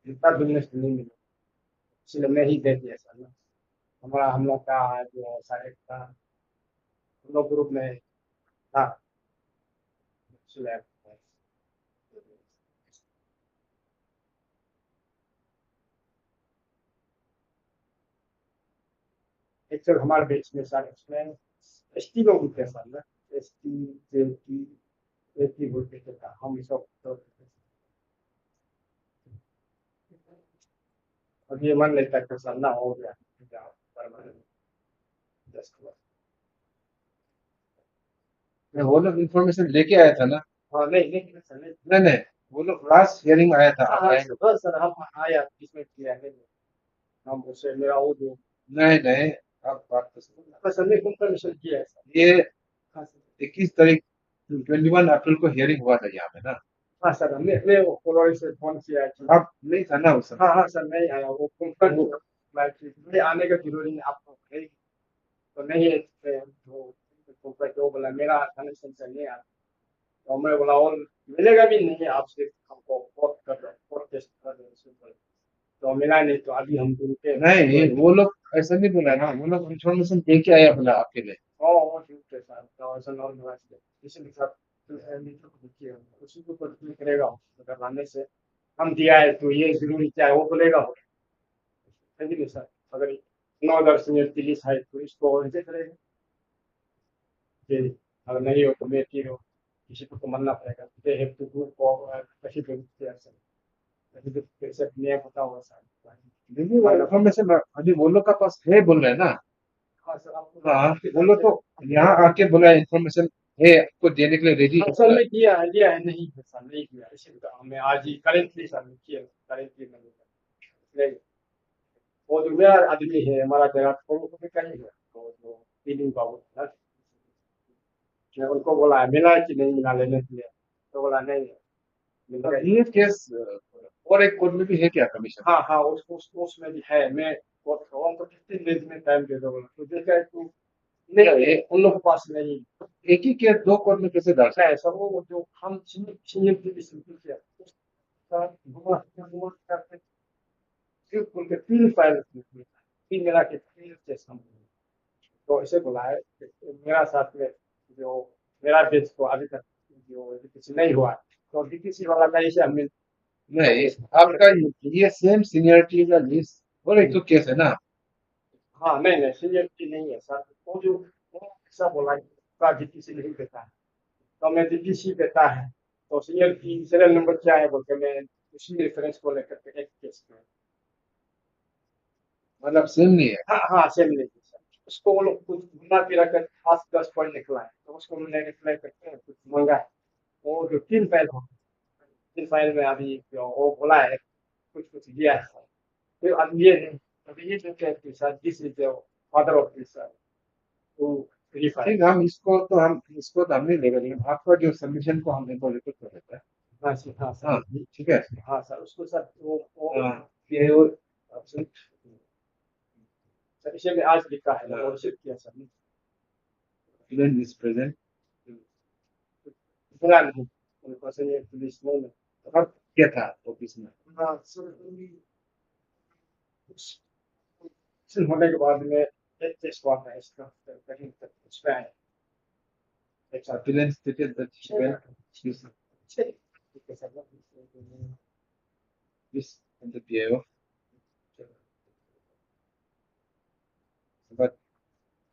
जितना दुनिया से नहीं मिला इसलिए मैं ही दे दिया सर ना हमारा हम लोग का जो सारे का हम लोग ग्रुप में था इसलिए एक्चुअल हमारे बेच में सारे उसमें एसटी लोग होते हैं सर ना एसटी जेटी एटी बोलते थे हम सब तो अब ये मान लेता है कि सर ना हो गया परमानेंट जस्ट वो लोग इन्फॉर्मेशन लेके आया था ना। हाँ नहीं नहीं सर नहीं नहीं नहीं, वो लोग लास्ट हियरिंग आया था, आप हाँ आए नहीं। बस सर हम आया इसमें किया है हम उससे मेरा वो जो नहीं नहीं, आप बात तो सुनो। बस हमने कंफर्मेशन किया है सर ये हाँ सर 21 तारीख 21 अप्रैल को हियरिंग हुआ था यहाँ पे ना। हाँ सर हमने वो फॉलोअर से फोन किया है कि आप नहीं था ना उस समय। हाँ हाँ सर नहीं आया वो कंफर्म मैं आने का जरूरी नहीं आपको नहीं तो नहीं है तो वो बोला मेरा कनेक्शन से नहीं आया तो मैं बोला और मिलेगा भी नहीं आपसे हमको कोर्ट टेस्ट कर दो सिंपल तो मिला नहीं तो अभी हम उनके नहीं, वो लोग ऐसा नहीं बोला ना, वो लोग इन्फॉर्मेशन दे के आया बोला आपके लिए। ओ ठीक है सर तो ऐसा नॉर्मल है इसी के साथ मीटर को देखिए उसी के ऊपर क्लिक करेगा अगर आने से हम दिया है तो ये जरूरी क्या है वो बोलेगा है कि नहीं सर अगर 9 10 मिनट 30 है तो इसको रिजेक्ट करेगा जी अगर नहीं हो तो मैं फिर किसी को तो मानना पड़ेगा they have to do for कहीं पे कहीं पे कैसे नहीं पता होगा सर देखिए वो इन्फॉर्मेशन अभी वो लोग का पास है बोल रहे हैं ना। हाँ सर आपको हाँ, वो लोग तो यहाँ आके बोला इन्फॉर्मेशन है आपको देने के लिए रेडी है। असल में किया है नहीं है सर नहीं किया इसी तो हमें आज ही करेंटली सर किया करेंटली नहीं वो जो मेरा आदमी है हमारा जगह तो वो भी कहीं है तो जो फीलिंग का वो था मैं उनको बोला है मिला है कि नहीं मिला लेने के लिए तो बोला नहीं मिला है। ये केस और एक कोर्ट में भी है क्या कमीशन। हाँ हाँ उसमें भी है मैं उनको 15 डेज में टाइम दे दूंगा तो देखा है तो नहीं उन लोगों के पास नहीं एक ही केस दो कोर्ट में कैसे डाल है सब वो जो हम सीनियर की भी सिंपल किया करते सिर्फ उनके 3 फाइल तीन मिला के 3 केस हम तो ऐसे बोला है मेरा साथ में जो मेरा बेच को अभी तक जो किसी नहीं हुआ तो डीटीसी वाला का इसे हमने नहीं, आपका ये सेम सीनियरिटी का लिस्ट और एक तो केस है ना। हाँ नहीं नहीं सीनियरिटी नहीं है सर वो जो वो ऐसा बोला का डीटीसी नहीं देता है तो मैं डीटीसी देता है तो सीनियरिटी सीरियल नंबर क्या है बोल के मैं उसी रेफरेंस को लेकर के एक केस में मतलब सेम नहीं है। हाँ हाँ सेम नहीं है सर उसको वो लोग कुछ घुमा फिरा कर 5 10 पॉइंट निकला है तो उसको मैंने रिप्लाई करके कुछ मंगा है वो जो 3 फाइल हो 3 फाइल में अभी जो वो बोला है कुछ कुछ दिया है फिर अब ये नहीं अभी ये जो क्या है sir this is father of this to verify. ठीक, हम इसको तो हम नहीं लेंगे, लेकिन आपका जो सबमिशन को हम इनको रिपोर्ट कर देते हैं। हाँ सर, हाँ सर, हाँ ठीक है। हाँ सर, उसको सर वो ये और सर इसे में आज लिखा है वो रिसीव किया सर। student is present, पूरा नहीं उनको से ये पुलिस में अब क्या था ऑफिस में? हाँ सर, फिर होने के बाद में एक टेस्ट हुआ था इसका कहीं तक span Student stated that she went to this in the PIO, but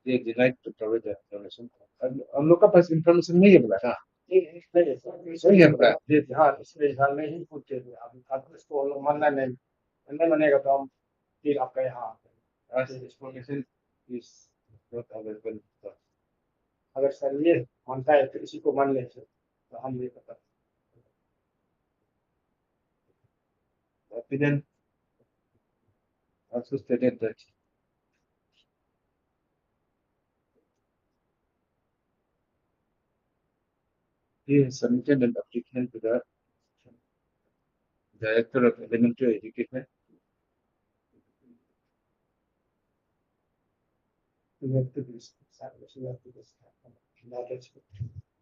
they denied to provide the information. हम लोग का पास information नहीं है बोला था। सही है बोला। हाँ इसलिए हाल में ही पूछते थे अब इसको लोग मानना नहीं मानेगा तो हम फिर आपका यहाँ As information is not available. अगर सर ये मानता है तो इसी को मान ले तो हम ये पता Opinion also stated that he has submitted an application to the Director of Elementary Education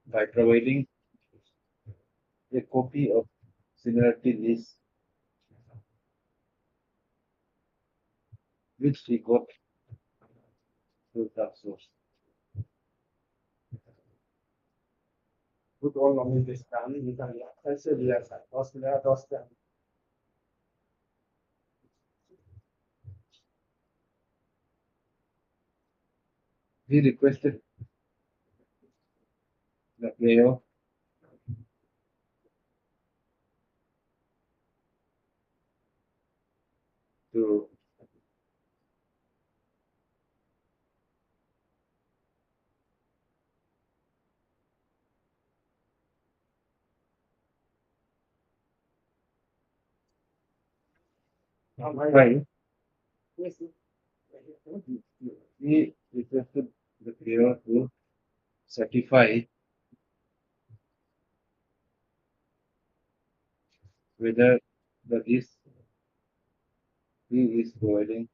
by providing a copy of seniority list which he got through the source. खुद और नॉमिनी के स्थान निकाल लिया ऐसे लिया sir 10 He requested the player to file. He requested the player to certify whether the list he is providing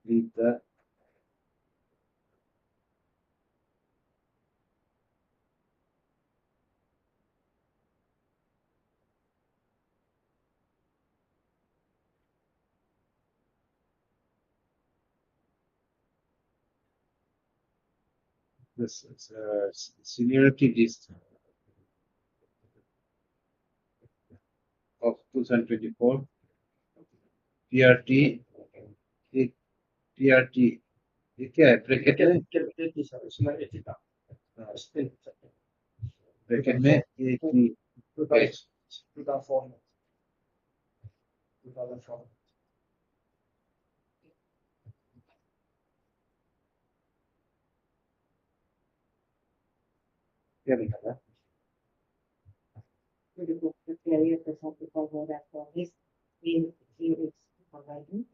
with the seniority list of 2024 TRT TRT ये क्या है ब्रैकेट ब्रैकेट में एक ही पेज 2004 क्या लिखा था? The carrier presented by that for his in is providing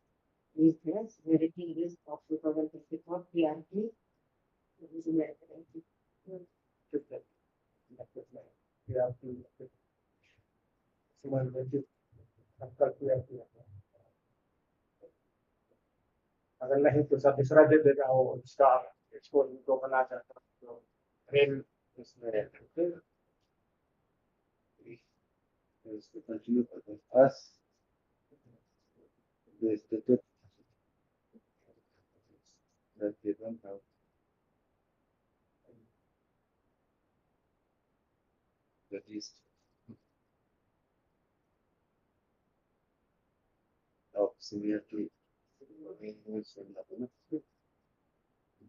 is the severity list of 2024 PRT is American. अगर नहीं तो सब दूसरा दे देगा वो उसका इसको तो बना चाहता तो ट्रेन उसमें is to continue with us the statute that they don't have the list of seniority rules and government.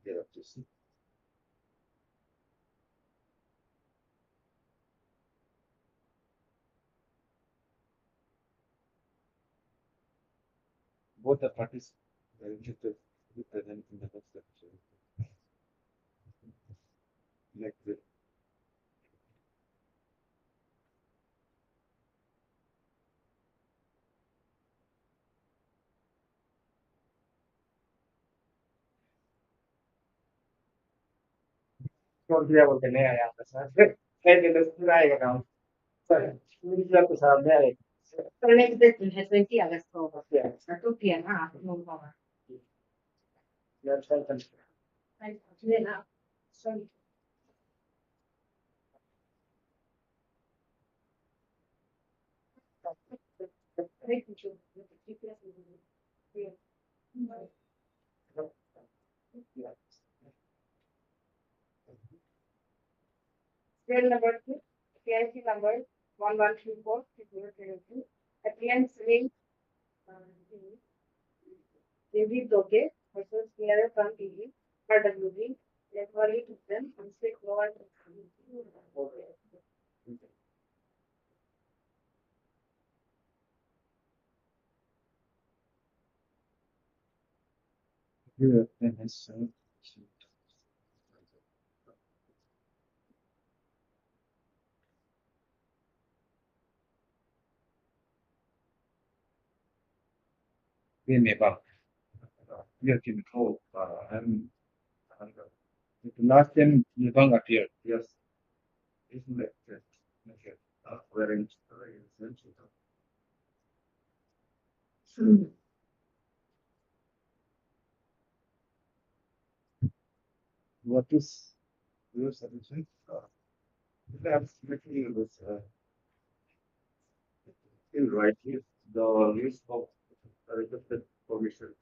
They have to see. Both the parties are interested to be present in the next episode. Like the छोड़ दिया बोल के नहीं आया था sir कई दिन से पूरा आएगा काम सर मीडिया के सामने आएगा Pero next day, 20 Agosto. Yeah. Sa 2 p.m. No more. Yeah, thank you. Then, sorry. Serial number 2, PIC number 1134-2022. Appearance link David Doge versus Pierre from TV, RWB, Lekwari to them, and Slick Lord. Here, then has me back. Here, can call. I'm. The last time Nibang appeared. Yes. Isn't it? Okay. Wearing. What is your solution? I'm making this still right here. The list of requested permission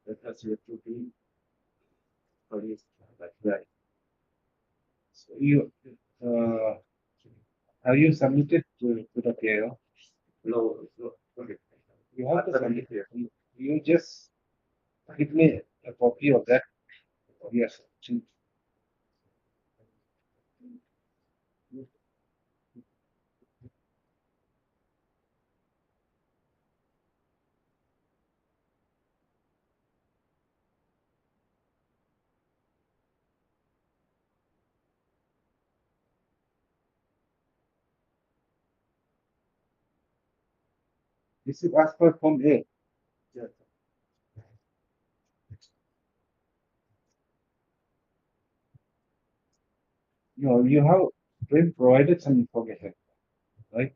that has yet to be released like that. So you have you submitted to the KO? No, no. Okay. You have to submit it. You just give me a copy of that. Yes. This is as per Form A. Yes. You have been provided some information, right?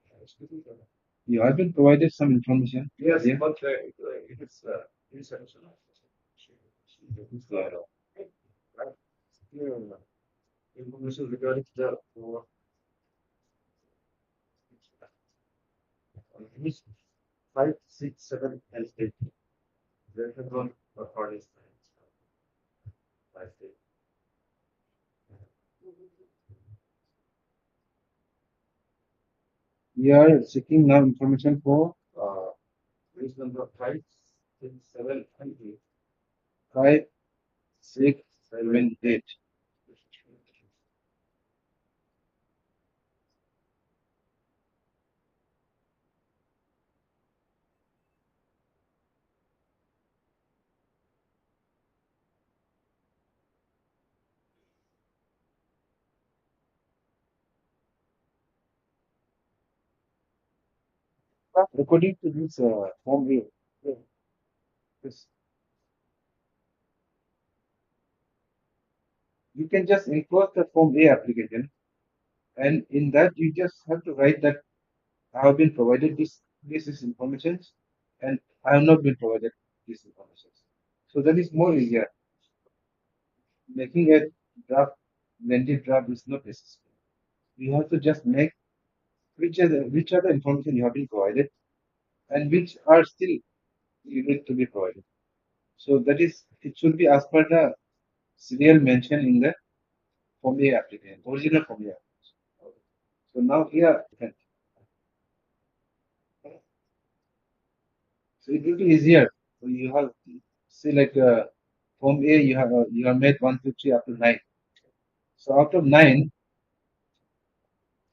You have been provided some information. Yes, yeah. But it is essential. Right? Information regarding the which 5, 6, 7, and 8. There is one for this. I see. We are seeking now information for which number 5, 6, 7, and 8. 5, 6, 7, 8. According to this form A, this, you can just enclose the form A application, and in that you just have to write that I have been provided this is information, and I have not been provided this information. So that is more easier. Making a draft, blended draft is not necessary. You have to just make which are the information you have been provided, and which are still you need to be provided. So that is, it should be as per the serial mentioned in the Form A application, original Form A application. So now here, so it will be easier. So you have, say like Form A, you have made 1, 2, 3 up to 9. So out of 9,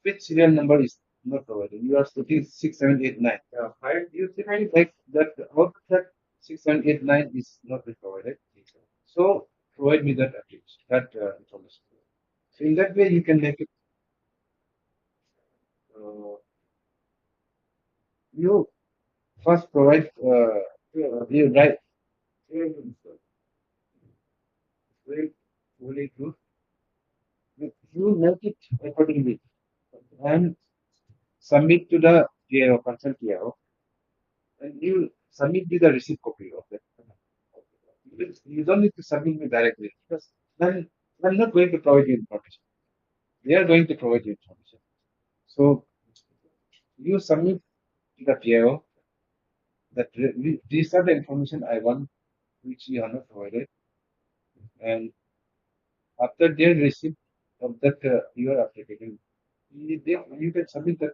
which serial number is not provided? You are putting 6, 7, 8, 9. Yeah. You think like that out of that 6, 7, 8, 9 is not been provided. So provide me that application, that information. So in that way you can make it. You first provide you write very fully to you make it accordingly and submit to the PIO, consent PIO, and you submit me the receipt copy of that. You don't need to submit me directly because then I'm not going to provide you information. They are going to provide you information. So you submit to the PIO that these are the information I want, which you are not provided, and after their receipt of that your application, you can submit that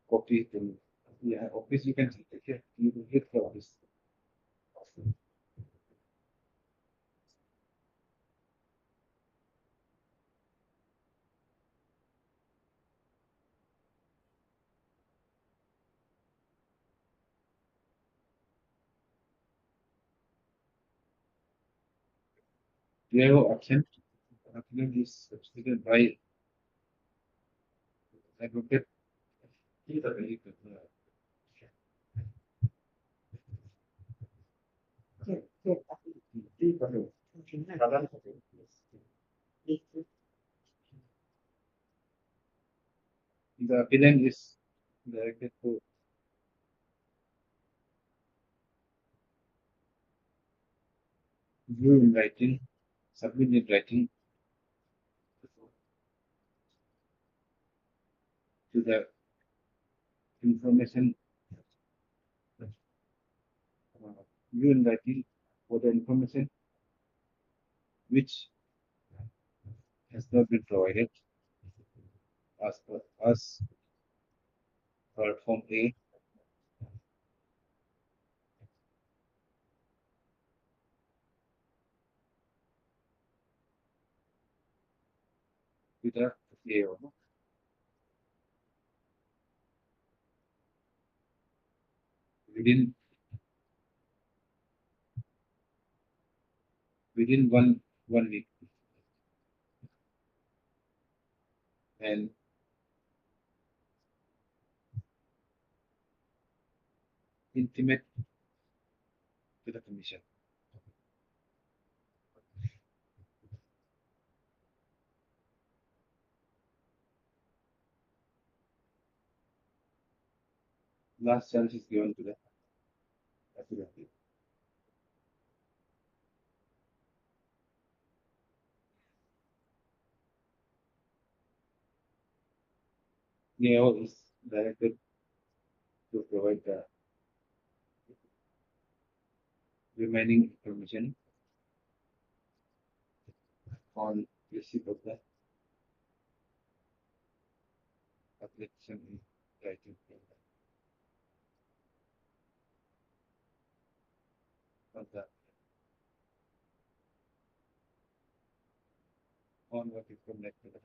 copy to me. Yeah, office you can take it. You will get the office. PIO absent. Applicant is substituted by advocate. The applicant is directed to view in writing, submit in writing to the information, view in writing for the information which has not been provided as per us for Form A. To the PIO. Within one week, and intimate to the commission. Last chance is given to the applicant. PIO is directed to provide the remaining information on receipt of the application in writing. On the on what is connected to the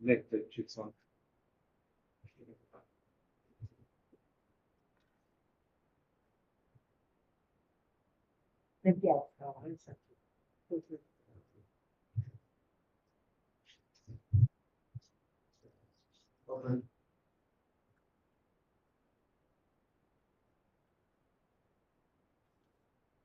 let the chicks on.